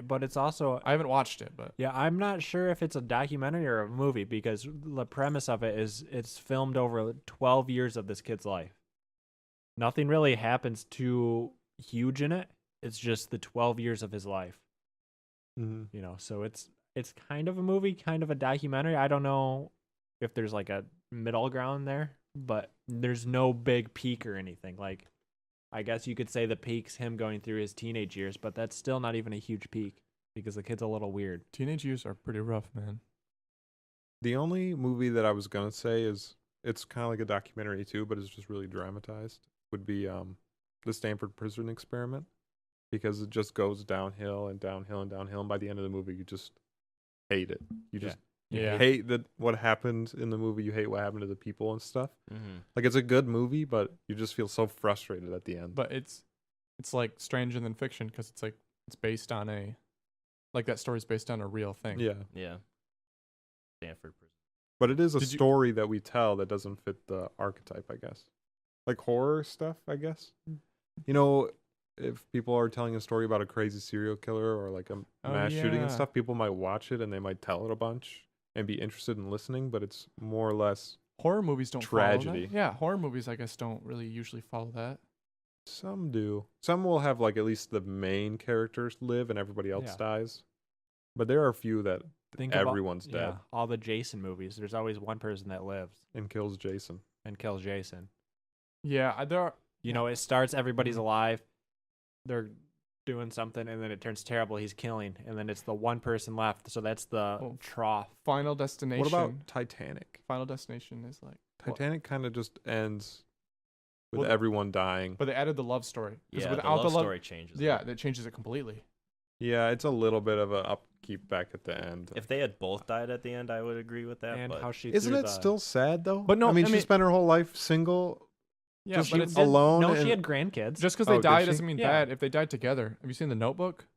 But it's also, I haven't watched it, but yeah, I'm not sure if it's a documentary or a movie, because the premise of it is it's filmed over 12 years of this kid's life. Nothing really happens too huge in it. It's just the 12 years of his life, Mm-hmm. you know. So it's kind of a movie, kind of a documentary. I don't know if there's like a middle ground there, but there's no big peak or anything. Like, I guess you could say the peak's him going through his teenage years, but that's still not even a huge peak because the kid's a little weird. teenage years are pretty rough, man. The only movie that I was gonna say is it's kind of like a documentary too, but it's just really dramatized. Would be the Stanford Prison Experiment, because it just goes downhill and downhill and downhill, and by the end of the movie, you just hate it. You just Yeah. hate that what happened in the movie. You hate what happened to the people and stuff. Mhm. Like it's a good movie, but you just feel so frustrated at the end. But it's like stranger than fiction because it's like it's based on that story's based on a real thing. Yeah, Yeah. Stanford Prison. but it is a Did you- story that we tell that doesn't fit the archetype, I guess. Like horror stuff, I guess. You know, if people are telling a story about a crazy serial killer or like a Oh, mass shooting and yeah. stuff, people might watch it and they might tell it a bunch and be interested in listening, but it's more or less Horror movies don't follow Tragedy. that. Yeah, horror movies I guess don't really usually follow that. some do. Some will have like at least the main characters live and everybody else Yeah. dies. But there are a few that Think about- everyone's dead Yeah, all the Jason movies. There's always one person that lives and kills Jason. and kills Jason. Yeah, there are. You know, it starts, Mm-hmm. everybody's alive, they're doing something, and then it turns terrible, he's killing, and then it's the one person left, so that's the Oh, trough. Final Destination. What about Titanic? Final Destination is like what? Titanic kind of just ends with Well, everyone dying. But they added the love story. 'Cause Yeah, without the love story changes. yeah, it. that changes it completely. Yeah, it's a little bit of a upkeep back at the end. If they had both died at the end, I would agree with that. And but how she Isn't threw it the- still sad though? But no, I mean, I she mean- spent her whole life single. Yeah, Just but you it's alone. No, and she had grandkids. just because Oh, they did die she? doesn't mean Yeah. bad. If they died together, have you seen The Notebook?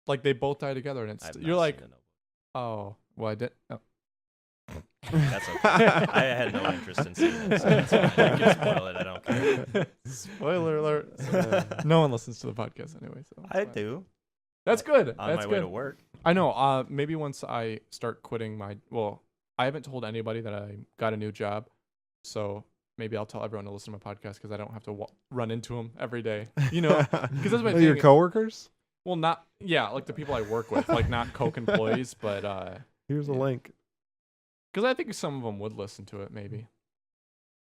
Like they both die together, and it's I've not you're like, seen it. oh, well, I did. Oh. That's okay. I had no interest in seeing it, so that's fine. You can spoil it. I don't care. Spoiler alert. No one listens to the podcast anyway, so it's I fine. do. That's good. On That's my way good. to work. I know. Maybe once I start quitting I haven't told anybody that I got a new job. So maybe I'll tell everyone to listen to my podcast because I don't have to run into them every day. You know, because that's my Are your thing. coworkers? Well, not like the people I work with, like not Coke employees, but Here's a yeah. link. because I think some of them would listen to it. Maybe.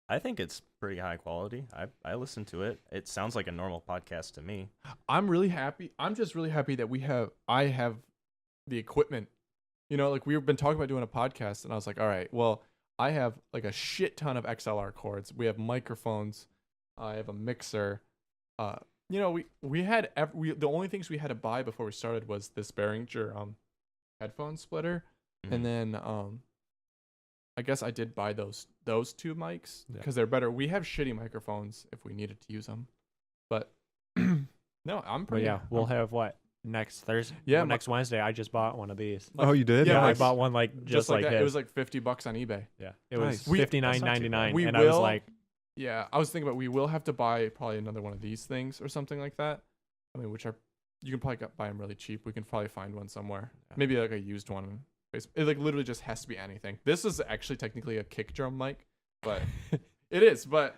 I think it's pretty high quality. I listen to it. It sounds like a normal podcast to me. I'm really happy. I'm just really happy that I have the equipment. You know, like we've been talking about doing a podcast, and I was like, all right, well, I have like a shit ton of XLR cords. We have microphones. I have a mixer. You know, we had the only things we had to buy before we started was this Behringer headphone splitter, Mhm. and then I guess I did buy those two mics Yeah. because they're better. We have shitty microphones if we needed to use them, but no, I'm But pretty. yeah, we'll have what next Thursday? Yeah, well, next Wednesday. I just bought one of these. Oh, you did? Yeah, Yeah, I like- bought one like just like that. his. It was like $50 on eBay. yeah, it Nice. was We- $59.99, We and I was will- like, Yeah, I was thinking about we will have to buy probably another one of these things or something like that. I mean, which are you can probably buy them really cheap. We can probably find one somewhere. Yeah. Maybe like a used one. It like literally just has to be anything. This is actually technically a kick drum mic, but it is. But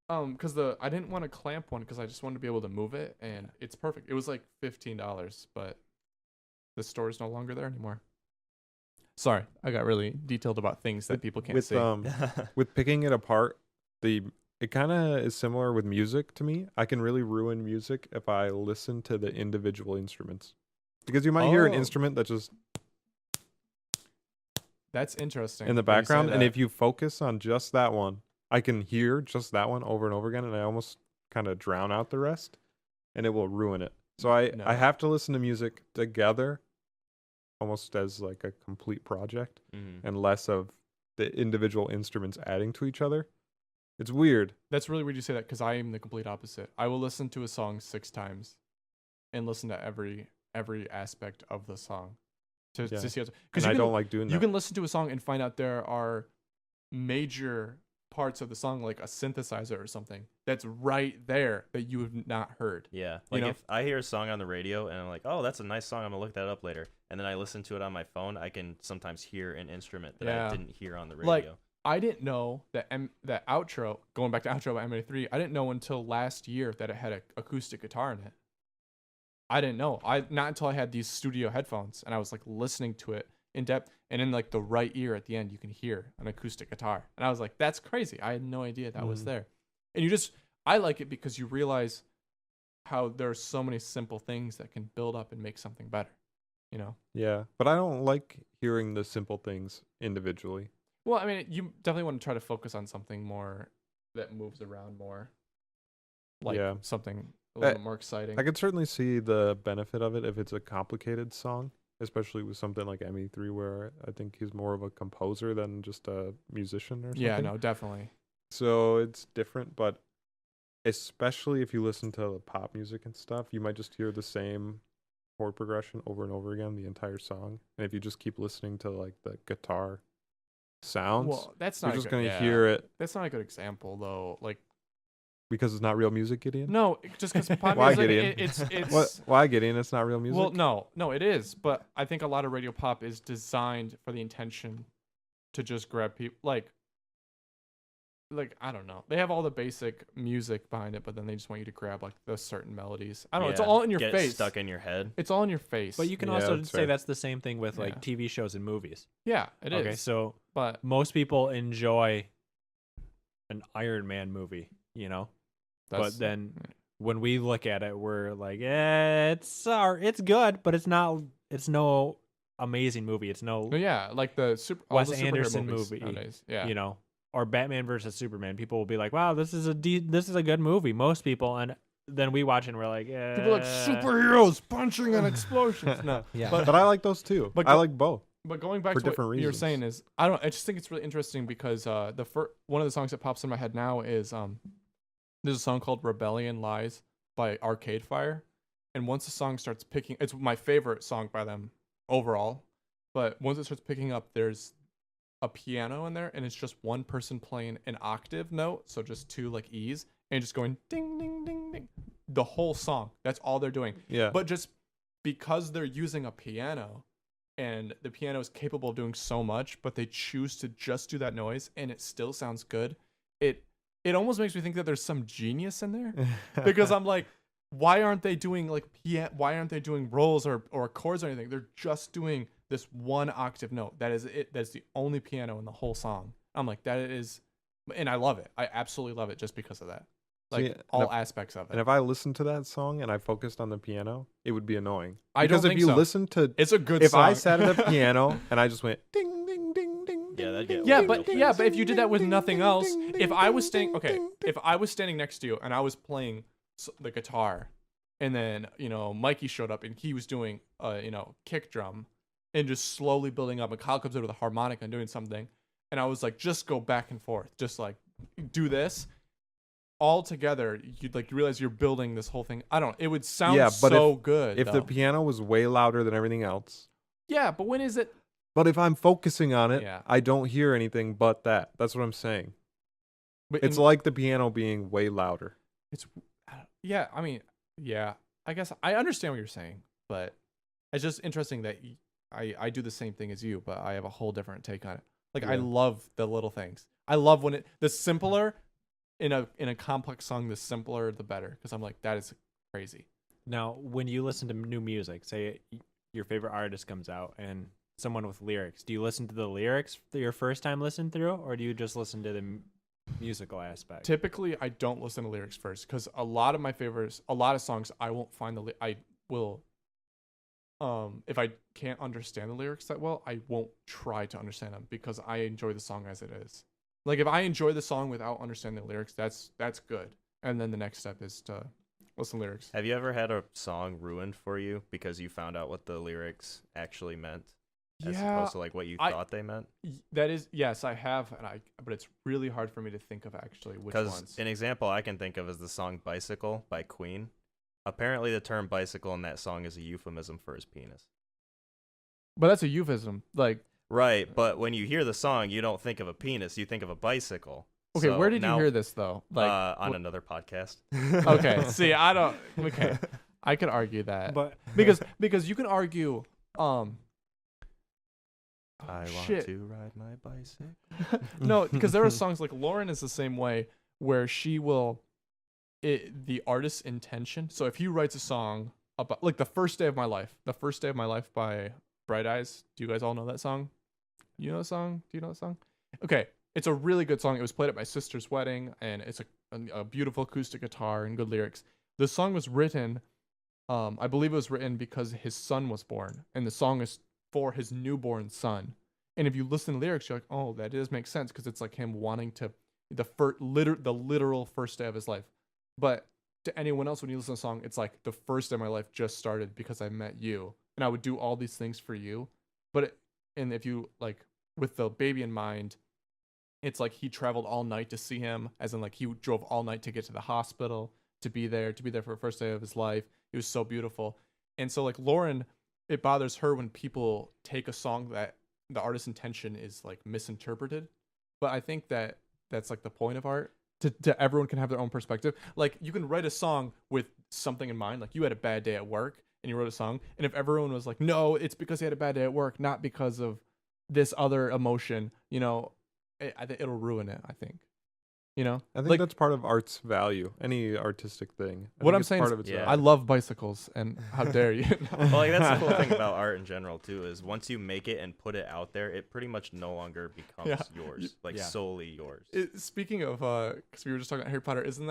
because I didn't want to clamp one because I just wanted to be able to move it, and it's perfect. It was like $15, but the store is no longer there anymore. Sorry, I got really detailed about things that people can't with see. with picking it apart, it kind of is similar with music to me. I can really ruin music if I listen to the individual instruments, because you might hear an Oh. instrument that just That's interesting. in the that you say background, and that. if you focus on just that one, I can hear just that one over and over again, and I almost kind of drown out the rest, and it will ruin it. So No. I have to listen to music together, almost as like a complete project, Mhm. and less of the individual instruments adding to each other. It's weird. That's really weird you say that because I am the complete opposite. I will listen to a song 6 times and listen to every aspect of the song to Yeah. see And because I don't like doing you that. can listen to a song and find out there are major parts of the song like a synthesizer or something that's right there that you have not heard. Yeah, like know? if I hear a song on the radio and I'm like, oh, that's a nice song, I'm gonna look that up later, and then I listen to it on my phone, I can sometimes hear an instrument that Yeah. I didn't hear on the Like, radio. I didn't know that that outro, going back to outro by M83, I didn't know until last year that it had an acoustic guitar in it. I didn't know. Not until I had these studio headphones and I was like listening to it in depth, and in like the right ear at the end you can hear an acoustic guitar. And I was like, that's crazy. I had no idea that was Mhm. there. And I like it because you realize how there's so many simple things that can build up and make something better, you know? Yeah, but I don't like hearing the simple things individually. Well, I mean, you definitely want to try to focus on something more that moves around more. Like Yeah. something a little Uh, bit more exciting. I could certainly see the benefit of it if it's a complicated song, especially with something like ME3, where I think he's more of a composer than just a musician or something. Yeah, no, definitely. So it's different, but especially if you listen to pop music and stuff, you might just hear the same chord progression over and over again the entire song. And if you just keep listening to like the guitar sounds, Well, that's you're not just going going to hear it That's not a good example though. Like because it's not real music, Gideon. no, just cuz pop Why, music Gideon? it's What? Why, Gideon? It's not real music. Well, no, it is, but I think a lot of radio pop is designed for the intention to just grab people like I don't know. They have all the basic music behind it, but then they just want you to grab like the certain melodies. I don't know. It's Yeah, all in your get face. stuck in your head. It's all in your face. but you can Yeah, also that's say fair. that's the same thing with like Yeah. TV shows and movies. yeah, it is. Okay, so But most people enjoy an Iron Man movie, that's, but then when we look at it, we're like, it's good, but it's no amazing movie. It's no, no, yeah, like the all Wes the superhero Anderson movies movie, nowadays. Yeah. or Batman versus Superman. People will be like, wow, this is a good movie. Most people, and then we watch it and we're like, People are like superheroes punching and explosions. No, Yeah. but but I like those too. But I go- like both. But going back For to what different you're reasons. saying is, I just think it's really interesting because one of the songs that pops in my head now is there's a song called Rebellion Lies by Arcade Fire, and once the song starts picking, it's my favorite song by them overall, but once it starts picking up, there's a piano in there, and it's just one person playing an octave note, so just 2 like E's, and just going ding ding ding ding, the whole song. That's all they're doing. Yeah. But just because they're using a piano and the piano is capable of doing so much, but they choose to just do that noise and it still sounds good, it it almost makes me think that there's some genius in there because I'm like, why aren't they doing like why aren't they doing rolls or chords or anything? They're just doing this one octave note. That is it. That's the only piano in the whole song. I'm like, that is, and I love it. I absolutely love it just because of that. Like See, all aspects of it. And if I listened to that song and I focused on the piano, it would be annoying. I don't Because if think you so. listen to, It's a good if song. I sat at a piano and I just went ding ding ding ding, Yeah, that'd get Yeah, real but ding, yeah, but if you did that with ding, nothing ding, else, ding, if ding, I was ding, standing, ding, if I was standing next to you and I was playing the guitar, and then Mikey showed up and he was doing kick drum, and just slowly building up, and Kyle comes in with a harmonica and doing something, and I was like, just go back and forth, just like do this. All together, you realize you're building this whole thing. I don't know. It would sound Yeah, but so good. If though. the piano was way louder than everything else, Yeah, but when is it? but if I'm focusing on it, Yeah. I don't hear anything but that. That's what I'm saying. But It's like the piano being way louder. yeah. I mean, yeah. I guess I understand what you're saying, but it's just interesting that I do the same thing as you, but I have a whole different take on it. Like I Yeah. love the little things. I love when the simpler in a complex song, the simpler the better, because I'm like, that is crazy. Now, when you listen to new music, say your favorite artist comes out and someone with lyrics, do you listen to the lyrics your first time listen through, or do you just listen to the musical aspect? Typically, I don't listen to lyrics first because a lot of my favorites, a lot of songs, I won't find I will. If I can't understand the lyrics that well, I won't try to understand them because I enjoy the song as it is. Like if I enjoy the song without understanding the lyrics, that's good. And then the next step is to listen to lyrics. Have you ever had a song ruined for you because you found out what the lyrics actually meant, as Yeah, opposed to like what you thought they meant? that is yes, I have, but it's really hard for me to think of actually which Because ones. an example I can think of is the song "Bicycle" by Queen. Apparently, the term "bicycle" in that song is a euphemism for his penis. But that's a euphemism. Like, Right, but when you hear the song, you don't think of a penis; you think of a bicycle. okay, So where did now, you hear this though? Like, on another podcast. okay, see, I don't. Okay, I could argue that, But because you can argue, I shit. want to ride my bicycle. no, because there are songs like Lauren is the same way where she will, the artist's intention. So if he writes a song about like the first day of my life by Bright Eyes. Do you guys all know that song? You know the song? Do you know the song? Okay, it's a really good song. It was played at my sister's wedding, and it's a beautiful acoustic guitar and good lyrics. The song was written, I believe it was written because his son was born, and the song is for his newborn son. And if you listen to the lyrics, you're like, oh, that does make sense because it's like him wanting to the literal first day of his life. But to anyone else, when you listen to the song, it's like the first day of my life just started because I met you, and I would do all these things for you. And if you like with the baby in mind, it's like he traveled all night to see him, as in like he drove all night to get to the hospital to be there for the first day of his life. It was so beautiful. And so like Lauren, it bothers her when people take a song that the artist's intention is like misinterpreted. But I think that that's like the point of art. To everyone can have their own perspective. Like you can write a song with something in mind. Like you had a bad day at work and you wrote a song. And if everyone was like, no, it's because he had a bad day at work, not because of this other emotion, I think it'll ruin it, I think. I think like, that's part of art's value. Any artistic thing. I what think I'm it's saying part is of its Yeah. I value. love bicycles, and how dare you? Well, like that's the cool thing about art in general too, is once you make it and put it out there, it pretty much no longer becomes Yeah. yours, like Yeah. solely yours. Speaking of, because we were just talking about Harry Potter, isn't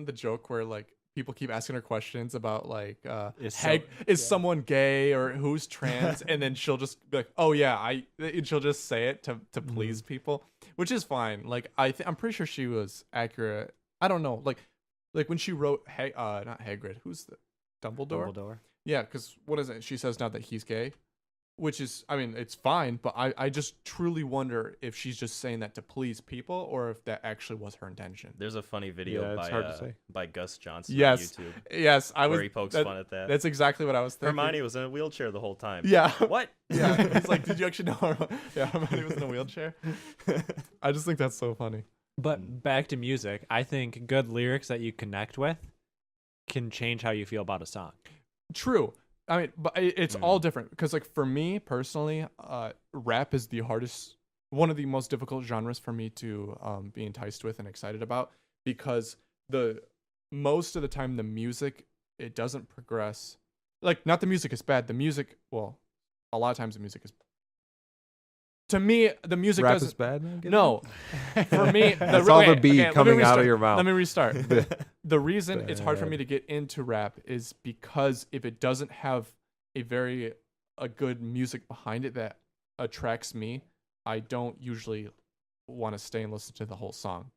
the joke where like people keep asking her questions about like is someone gay or who's trans, and then she'll just be like, oh yeah, and she'll just say it to please people, which is fine. Like I'm pretty sure she was accurate. I don't know, like when she wrote not Hagrid, who's the Dumbledore? Yeah, because what is it? She says now that he's gay, which is, I mean, it's fine, but I just truly wonder if she's just saying that to please people or if that actually was her intention. There's a funny video Yeah, it's hard to say. by Gus Johnson Yes. on YouTube Yes, where he pokes fun at that. That's exactly what I was thinking. Hermione was in a wheelchair the whole time. Yeah. What? Yeah. He's like, did you actually know Hermione was in a wheelchair? I just think that's so funny. But back to music, I think good lyrics that you connect with can change how you feel about a song. True. I mean, but it's all different because, like, for me personally, rap is the hardest one of the most difficult genres for me to be enticed with and excited about, because the most of the time the music, it doesn't progress. Like, not the music is bad. The music, well, a lot of times the music is. To me, the music Rap doesn't. is bad now? Gideon? No, for me, That's all the B let me coming out restart. of your mouth. Let me restart. The reason it's hard for me Bad. to get into rap is because if it doesn't have a good music behind it that attracts me, I don't usually want to stay and listen to the whole song.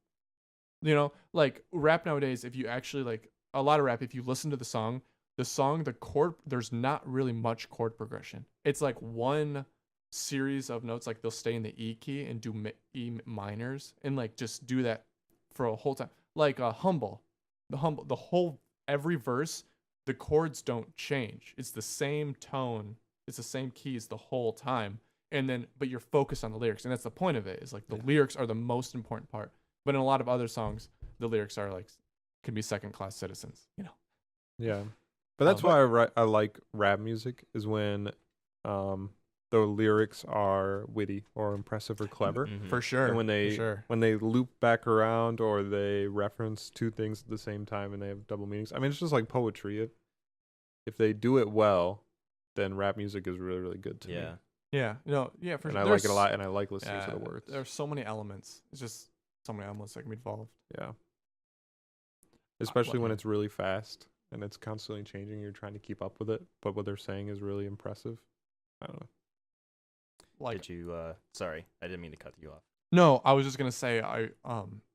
You know, like rap nowadays, if you actually like a lot of rap, if you listen to the song, the chord, there's not really much chord progression. It's like one series of notes, like they'll stay in the E key and do E minors and like just do that for a whole time. Like the whole, every verse, the chords don't change. It's the same tone, it's the same keys the whole time. And then, but you're focused on the lyrics, and that's the point of it. Is like the lyrics are the most important part. But in a lot of other songs, the lyrics are like can be second class citizens. You know. Yeah, but that's why I like rap music, is when the lyrics are witty or impressive or clever. Mhm. For sure. And when they for sure. when they loop back around or they reference two things at the same time and they have double meanings. I mean, it's just like poetry. If they do it well, then rap music is really, really good to me. Yeah. Yeah. No. Yeah. For And sure. I like it a lot, and I like listening to the Yeah, words. there's so many elements. It's just so many elements that can be involved. Yeah. Especially when yeah. it's really fast and it's constantly changing. You're trying to keep up with it, but what they're saying is really impressive. I don't know. Like, Did you? Sorry, I didn't mean to cut you off. no, I was just gonna say I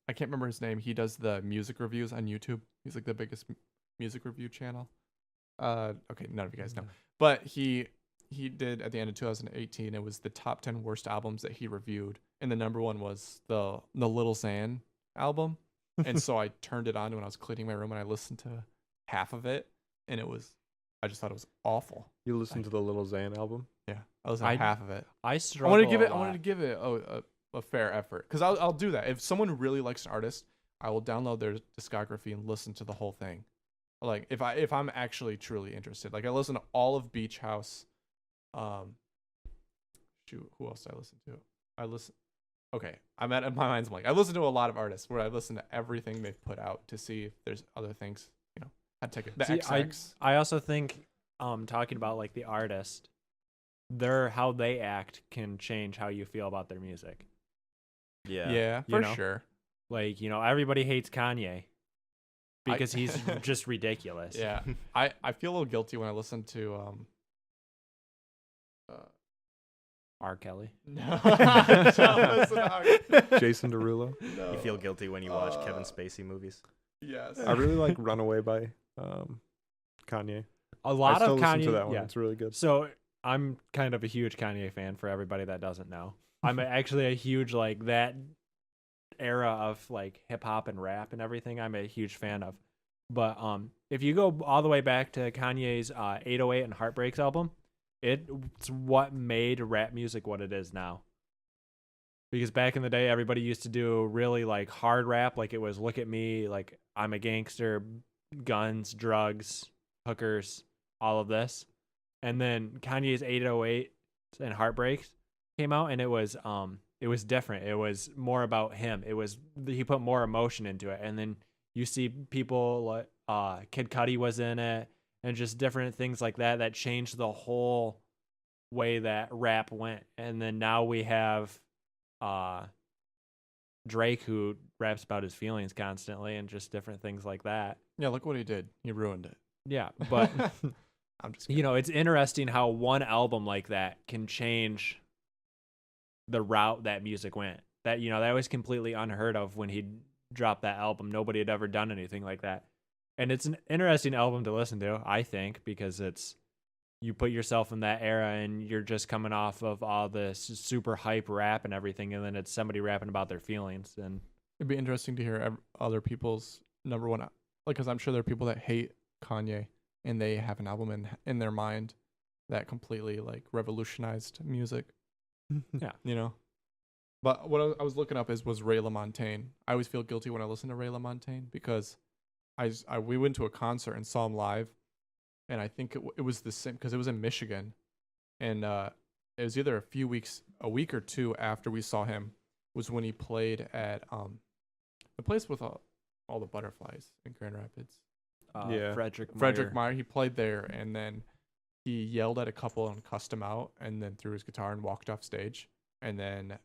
can't remember his name. He does the music reviews on YouTube. He's like the biggest music review channel. Okay, none of you guys know, but he did at the end of 2018. It was the top 10 worst albums that he reviewed, and the number one was the Little Xan album. And so I turned it on when I was cleaning my room, and I listened to half of it, and I just thought it was awful. You listened to the Little Xan album? Yeah, I listened to half of it. I I struggle. wanted to give a it. I lot. wanted to give it a fair effort, because I'll do that. If someone really likes an artist, I will download their discography and listen to the whole thing. Like if I'm actually truly interested, like I listen to all of Beach House. Shoot, who else did I listen to? Okay, my mind's blank. I listen to a lot of artists where I listen to everything they've put out to see if there's other things. You know, I'd take it. The See, XX. I also think talking about like the artist, how they act can change how you feel about their music. Yeah. Yeah, You for know? sure. Like, everybody hates Kanye because he's just ridiculous. Yeah, I feel a little guilty when I listen to R. Kelly. No, don't listen to R. Jason Derulo. No. You feel guilty when you watch Kevin Spacey movies. Yes. I really like Runaway by Kanye. A lot I still of listen Kanye. to that one. Yeah. It's really good. So I'm kind of a huge Kanye fan for everybody that doesn't know. I'm actually a huge, like, that era of like hip hop and rap and everything. I'm a huge fan of. But if you go all the way back to Kanye's 808 and Heartbreaks album, it's what made rap music what it is now. Because back in the day, everybody used to do really like hard rap, like it was "Look at Me," like "I'm a gangster," guns, drugs, hookers, all of this. And then Kanye's 808 and Heartbreaks came out, and it was different. It was more about him. He put more emotion into it. And then you see people like Kid Cudi was in it, and just different things like that changed the whole way that rap went. And then now we have Drake, who raps about his feelings constantly and just different things like that. Yeah, look what he did. He ruined it. Yeah, but I'm just kidding. it's interesting how one album like that can change the route that music went. That that was completely unheard of when he dropped that album. Nobody had ever done anything like that. And it's an interesting album to listen to, I think, because you put yourself in that era and you're just coming off of all this super hype rap and everything, and then it's somebody rapping about their feelings. And It'd be interesting to hear other people's number one, like, because I'm sure there are people that hate Kanye and they have an album in their mind that completely like revolutionized music. Yeah. But what I was looking up was Ray LaMontagne. I always feel guilty when I listen to Ray LaMontagne because we went to a concert and saw him live, and I think it was the same because it was in Michigan, and it was either a week or two after we saw him, was when he played at the place with all the butterflies in Grand Rapids. Yeah. Frederick Meyer. He played there, and then he yelled at a couple and cussed them out, and then threw his guitar and walked off stage. And then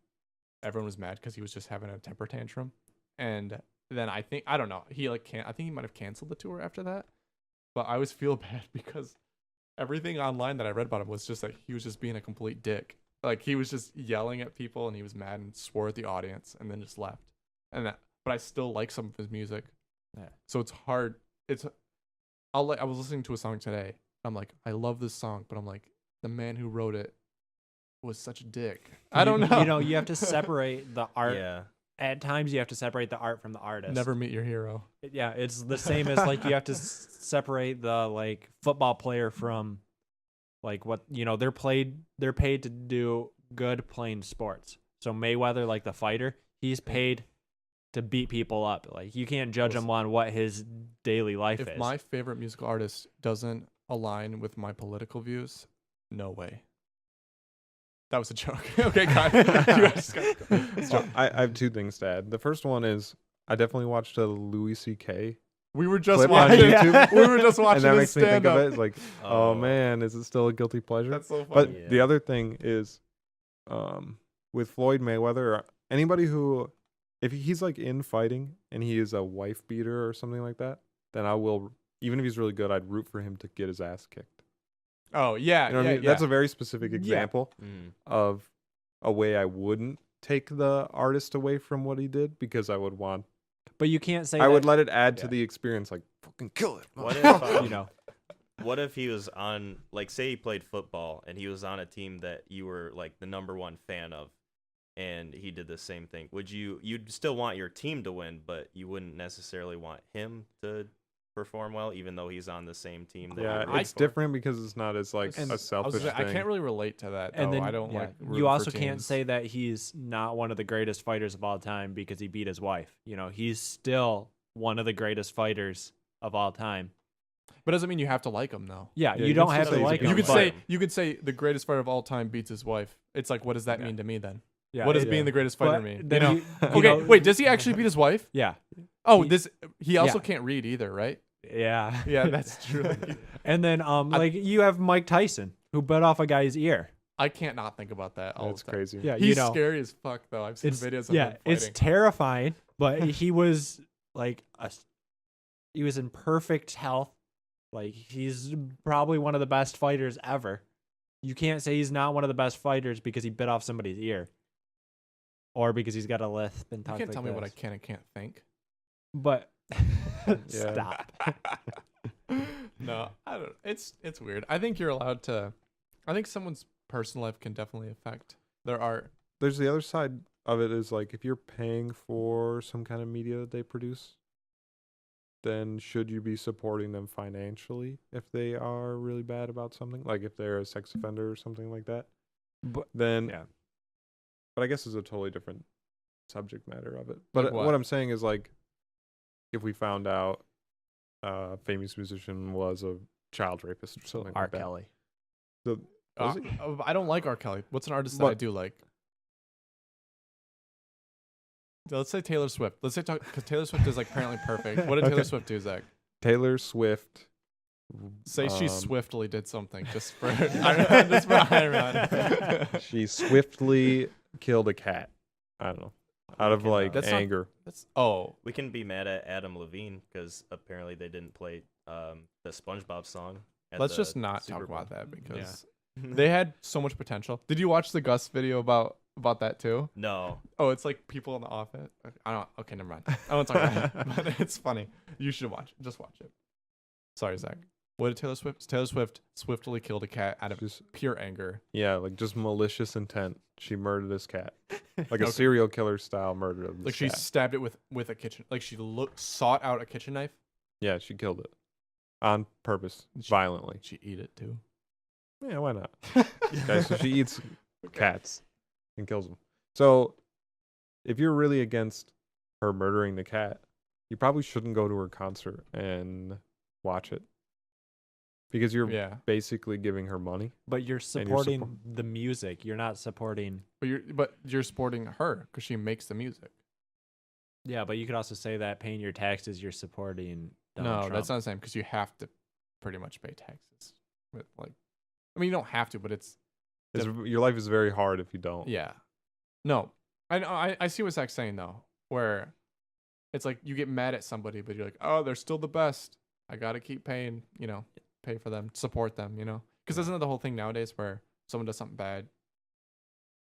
everyone was mad because he was just having a temper tantrum. And then I don't know. I think he might have canceled the tour after that. But I always feel bad because everything online that I read about him was just like he was just being a complete dick. Like he was just yelling at people and he was mad and swore at the audience and then just left. But I still like some of his music. Yeah. So it's hard. I was listening to a song today. I'm like, I love this song, but I'm like, the man who wrote it was such a dick. I don't know. You know, you have to separate the art. Yeah. At times, you have to separate the art from the artist. Never meet your hero. Yeah, it's the same as like you have to separate the like football player from like what they're paid to do good playing sports. So Mayweather, like the fighter, he's paid to beat people up. Like you can't judge him on what his daily life is. If my favorite musical artist doesn't align with my political views, no way. That was a joke. Okay, guys. I have two things to add. The first one is I definitely watched a Louis C.K. We were just clip on watching. YouTube. We were just watching and that his makes me think of stand-up. it. It's like, oh man, is it still a guilty pleasure? That's so funny. But Yeah. the other thing is, with Floyd Mayweather, anybody who, if he's like in fighting and he is a wife beater or something like that, then I will, even if he's really good, I'd root for him to get his ass kicked. Oh yeah, You know what I mean? yeah. That's a very specific example Mm. of a way I wouldn't take the artist away from what he did because I would want, But you can't say I would that, let it add to yeah. the experience, like fucking kill it. What if you know. What if he was on, like, say he played football and he was on a team that you were like the number one fan of, and he did the same thing? You'd still want your team to win, but you wouldn't necessarily want him to perform well, even though he's on the same team that Yeah, you're rooting it's for? different because it's not as like And a selfish thing. I can't really relate to that. And though. then I don't like. root You for also can't teams. say that he's not one of the greatest fighters of all time because he beat his wife. You know, he's still one of the greatest fighters of all time. But doesn't mean you have to like him though. Yeah, Yeah, you you don't can have still to say like he's a him. You could but- say the greatest fighter of all time beats his wife. It's like, what does that Yeah. mean to me then? yeah, What does it- being the greatest fighter but mean? then You know? you Okay, know- wait. Does he actually beat his wife? Yeah, Oh, He- he also yeah. can't read either, right? yeah, Yeah, that's true. And then like you have Mike Tyson who bit off a guy's ear. I can't not think about that. All That's the time. crazy. Yeah, He's you know, scary as fuck though. I've seen it's videos of yeah, him it's fighting. terrifying. But he was like he was in perfect health. Like he's probably one of the best fighters ever. You can't say he's not one of the best fighters because he bit off somebody's ear, or because he's got a lisp and You talk can't like tell me what I this. can and can't think. But Yeah. stop. No, I don't. It's weird. I think you're allowed to. I think someone's personal life can definitely affect their art. There's the other side of it is like if you're paying for some kind of media that they produce, then should you be supporting them financially if they are really bad about something? Like if they're a sex offender or something like that? But Then, yeah. but I guess it's a totally different subject matter of it. But Like what? what I'm saying is like, if we found out a famous musician was a child rapist or something R. like that. Kelly. So, was he? I don't like R. Kelly. What's an artist that I What? do like? Let's say Taylor Swift. Let's say because Taylor Swift is like apparently perfect. What did Taylor Okay. Swift do, Zach? Taylor Swift. Say she um, swiftly did something just for just for irony. She swiftly killed a cat. I don't know. Out of like That's not- anger. That's We can be mad at Adam Levine because apparently they didn't play the SpongeBob song. at let's the just not Super talk Bowl. about that because Yeah. they had so much potential. Did you watch the Gus video about that too? No. Oh, it's like people in the office. I don't. Okay, never mind. I won't talk about it. But it's funny. You should watch it. Just watch it. Sorry, Zach. What did Taylor Swift? Taylor Swift swiftly killed a cat out of Just pure anger. yeah, like just malicious intent. She murdered this cat, like a Okay. serial killer style murder of this Like she cat. stabbed it with a kitchen. Like she sought out a kitchen knife. Yeah, she killed it on purpose, She- violently. She eat it too. Yeah, why not? Okay, so she eats cats and kills them. So if you're really against her murdering the cat, you probably shouldn't go to her concert and watch it. because you're Yeah, basically giving her money. But you're you're supporting the music. You're not supporting. but you're supporting her because she makes the music. Yeah, but you could also say that paying your taxes, you're supporting Donald No, Trump. that's not the same because you have to pretty much pay taxes. With like, I mean, you don't have to, but it's Your life is very hard if you don't. yeah. No, I know. I see what Zach's saying though, where it's like you get mad at somebody, but you're like, oh, they're still the best. I gotta keep paying. Pay for them, support them. Because isn't it the whole thing nowadays where someone does something bad,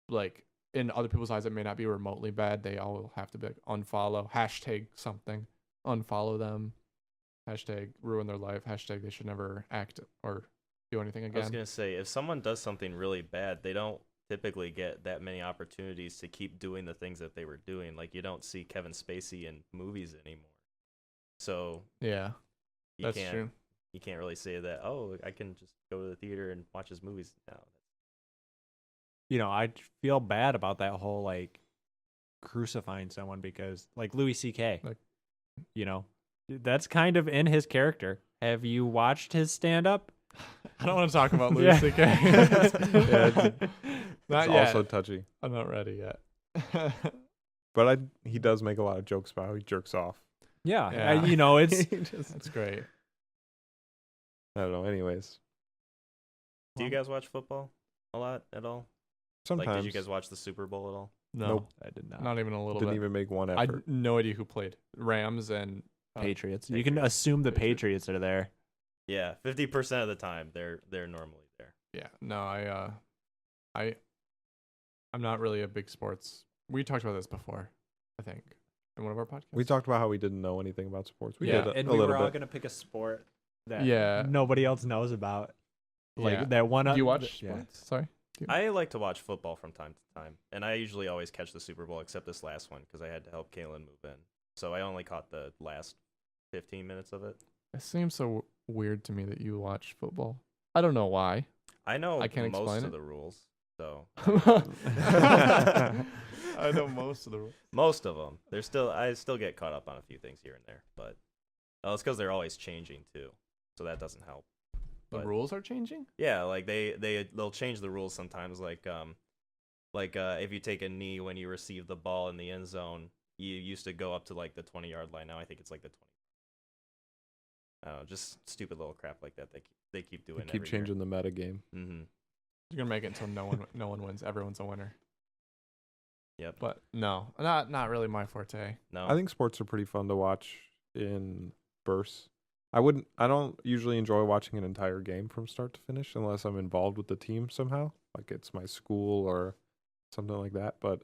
like in other people's eyes, it may not be remotely bad. They all have to be like, unfollow, hashtag something, unfollow them, hashtag ruin their life, hashtag they should never act or do anything I was again. gonna say, if someone does something really bad, they don't typically get that many opportunities to keep doing the things that they were doing. Like you don't see Kevin Spacey in movies anymore, so Yeah, you that's can't true. you can't really say that. Oh, I can just go to the theater and watch his movies now. I feel bad about that whole like crucifying someone because like Louis C.K. Like- that's kind of in his character. Have you watched his stand up? I don't want to talk about Louis Yeah. C.K. Yeah, Not It's yet. also touchy. I'm not ready yet. But he does make a lot of jokes about how he jerks off. Yeah. Yeah. It's That's great. I don't know. Anyways, Do you guys watch football a lot at all? sometimes Like, did you guys watch the Super Bowl at all? No, Nope. I did not. not even a little didn't bit. even make one I effort. no idea who played Rams and Patriots. You can assume the Patriots are there. Yeah, 50% of the time they're normally there. Yeah, no, I'm not really a big sports. We talked about this before, I think, in one of our podcasts. We talked about how we didn't know anything about sports. We Yeah, did And a we little were all bit. gonna pick a sport that Yeah. nobody else knows about. Like Yeah. that one. Do you watch Yeah. sports? Sorry. I like to watch football from time to time, and I usually always catch the Super Bowl except this last one because I had to help Kaylin move in. So I only caught the last 15 minutes of it. It seems so weird to me that you watch football. I don't know why. I know I can't most explain of it. the rules, so I know most of the rules. most of them. I still get caught up on a few things here and there, but it's because they're always changing too, so that doesn't help. The But- rules are changing? Yeah, like they'll change the rules sometimes. Like if you take a knee when you receive the ball in the end zone, you used to go up to like the 20-yard line. Now I think it's like the 20. I don't know, just stupid little crap like that. They keep doing. Keep changing the meta game. Mm-hmm. You're gonna make it until no one wins. Everyone's a winner. Yep. But no, not really my forte. No. I think sports are pretty fun to watch in bursts. I don't usually enjoy watching an entire game from start to finish unless I'm involved with the team somehow, like it's my school or something like that. But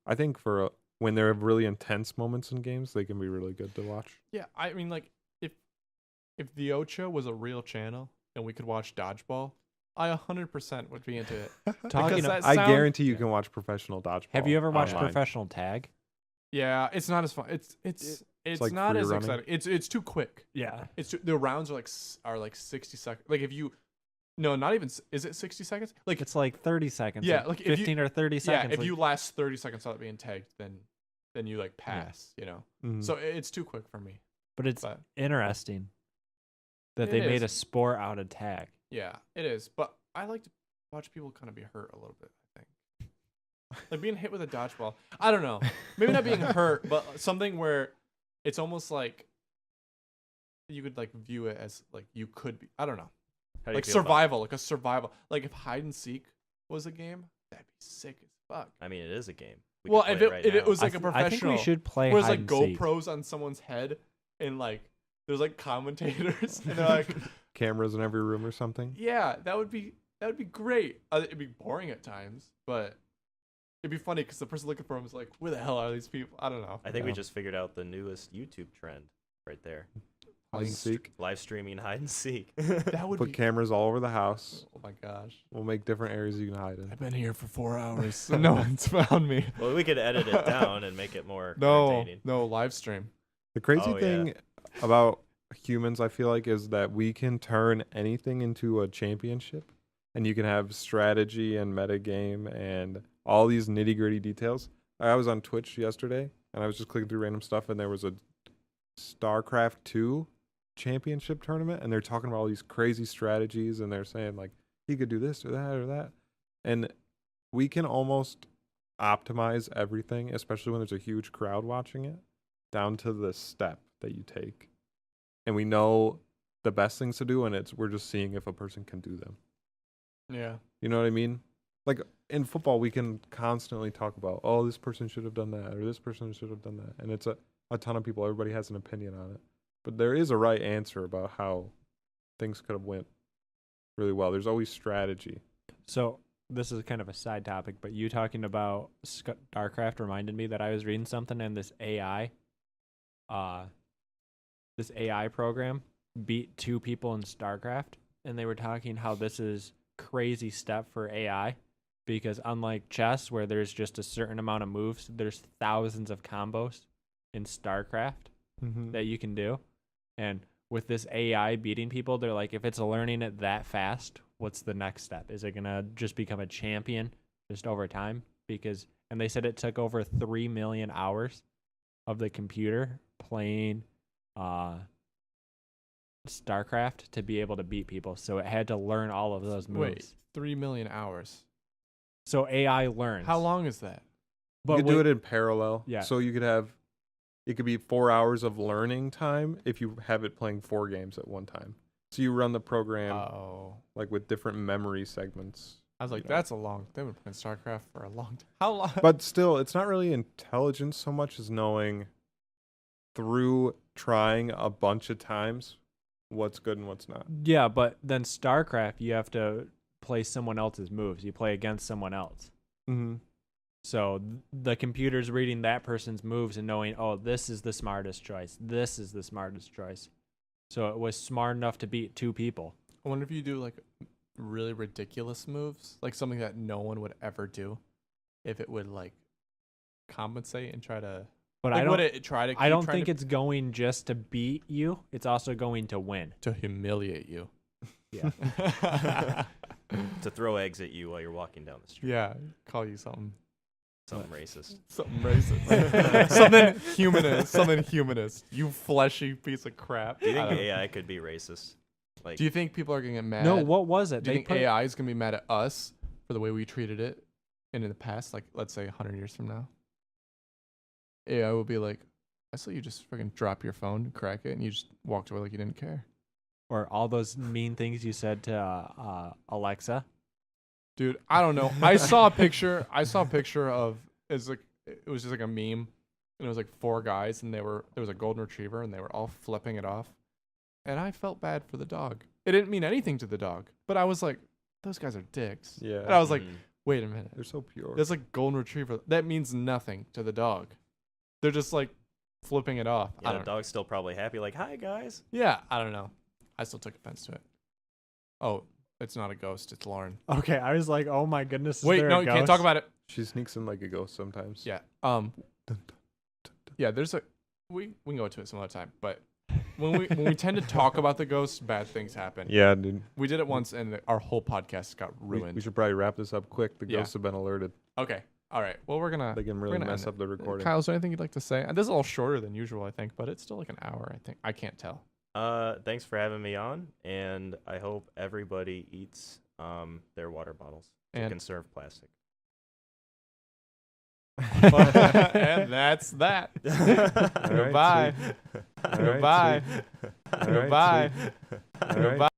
I think when there are really intense moments in games, they can be really good to watch. Yeah, I mean, like if the Ocho was a real channel and we could watch dodgeball, I 100% would be into it. Talking Because of- that I sound- guarantee you yeah. can watch professional dodgeball. Have you ever watched online. professional tag? Yeah, it's not as fun. It's like not free as running. exciting. It's too quick. Yeah. The rounds are like 60 seconds. Like if you, no, not even. Is it 60 seconds? Like It's like 30 seconds. Yeah, like if you- 15 or 30 yeah, seconds. if like- you last 30 seconds without being tagged, then you like pass. You know. Mhm. So it's too quick for me. But it's But interesting that It they made a is. sport out of tag. yeah, it is. But I like to watch people kind of be hurt a little bit. I think. Like being hit with a dodgeball. I don't know. Maybe not being hurt, but something where it's almost like you could like view it as like you could be. I don't know. How do you Like feel about- survival, like a survival. Like if hide and seek was a game, that'd be sick as fuck. I mean, it is a game. We Well, could if play it, right if it now. was like a I professional, think we should play whereas hide like and seek. GoPros on someone's head and like there's like commentators and they're like, Cameras in every room or something. yeah, that would be great. It'd be boring at times, but it'd be funny because the person looking for him is like, where the hell are these people? I don't know. I think we Yeah. just figured out the newest YouTube trend right there. Hide and seek. Live streaming hide and seek. That would Put be. cameras all over the house. Oh my gosh. We'll make different areas you can hide in. I've been here for 4 hours. and no one's found me. Well, we could edit it down and make it more No, entertaining. no live stream. The crazy Oh, yeah. thing about humans, I feel like, is that we can turn anything into a championship, and you can have strategy and metagame and all these nitty gritty details. I was on Twitch yesterday, and I was just clicking through random stuff, and there was a StarCraft 2 championship tournament, and they're talking about all these crazy strategies, and they're saying like he could do this or that or that, and we can almost optimize everything, especially when there's a huge crowd watching it, down to the step that you take, and we know the best things to do, and we're just seeing if a person can do them. Yeah. You know what I mean? Like in football, we can constantly talk about, oh, this person should have done that, or this person should have done that. And it's a ton of people. Everybody has an opinion on it. But there is a right answer about how things could have went really well. There's always strategy. So this is kind of a side topic, but you talking about StarCraft reminded me that I was reading something, and this AI program beat 2 people in StarCraft, and they were talking how this is crazy step for AI, because unlike chess where there's just a certain amount of moves, there's thousands of combos in StarCraft that you can do. And with this AI beating people, they're like, if it's learning it that fast, what's the next step? Is it gonna just become a champion just over time? And they said it took over 3 million hours of the computer playing StarCraft to be able to beat people. So it had to learn all of those moves. Wait, 3 million hours. So AI learns. How long is that? You could do it in parallel. Yeah. So you could have, it could be 4 hours of learning time if you have it playing 4 games at one time. So you run the program like with different memory segments. I was like, that's a long. They've been playing StarCraft for a long time. How long? But still, it's not really intelligence so much as knowing through trying a bunch of times what's good and what's not. Yeah, but then StarCraft, you have to play someone else's moves. You play against someone else. Mm-hmm. So the computer's reading that person's moves and knowing, oh, this is the smartest choice. This is the smartest choice. So it was smart enough to beat 2 people. I wonder if you do like really ridiculous moves, like something that no one would ever do, if it would like compensate and try to. But like, I would it try to? I don't trying think to, it's going just to beat you. It's also going to win. to humiliate you. Yeah. To throw eggs at you while you're walking down the street. Yeah, call you something. Something racist. Something racist. Something humanist. Something humanist. You fleshy piece of crap. Do you think I don't- AI could be racist? Like, Do you think people are gonna get mad? No, what was it? Do you think AI is gonna be mad at us for the way we treated it in the past? Like, let's say 100 years from now, AI will be like, "I saw you just freaking drop your phone, crack it, and you just walked away like you didn't care." Or all those mean things you said to Alexa. Dude, I don't know. I saw a picture. Of it was just like a meme, and it was like 4 guys, and there was a golden retriever, and they were all flipping it off, and I felt bad for the dog. It didn't mean anything to the dog, but I was like, those guys are dicks. Yeah. And I was like, wait a minute. They're so pure. That's like golden retriever. That means nothing to the dog. They're just like flipping it off. yeah, the dog's still probably happy. Like, hi guys. Yeah, I don't know. I still took offense to it. Oh, it's not a ghost. It's Lauren. Okay, I was like, oh my goodness. Is Wait, there no, a you can't ghost? talk about it. She sneaks in like a ghost sometimes. Yeah. Yeah. There's we can go into it some other time, but when we tend to talk about the ghosts, bad things happen. Yeah, dude. We did it once, and our whole podcast got ruined. We should probably wrap this up quick. The Yeah. ghosts have been alerted. Okay. All right. Well, we're gonna. They can we're really gonna mess end up the recording. Kyle, is there anything you'd like to say? And this is a little shorter than usual, I think, but it's still like an hour. I think I can't tell. Thanks for having me on, and I hope everybody eats their water bottles to And- conserve plastic. And that's that. All right, Goodbye. sweet. All right, Goodbye. sweet. All right, Goodbye. sweet. All right. Goodbye.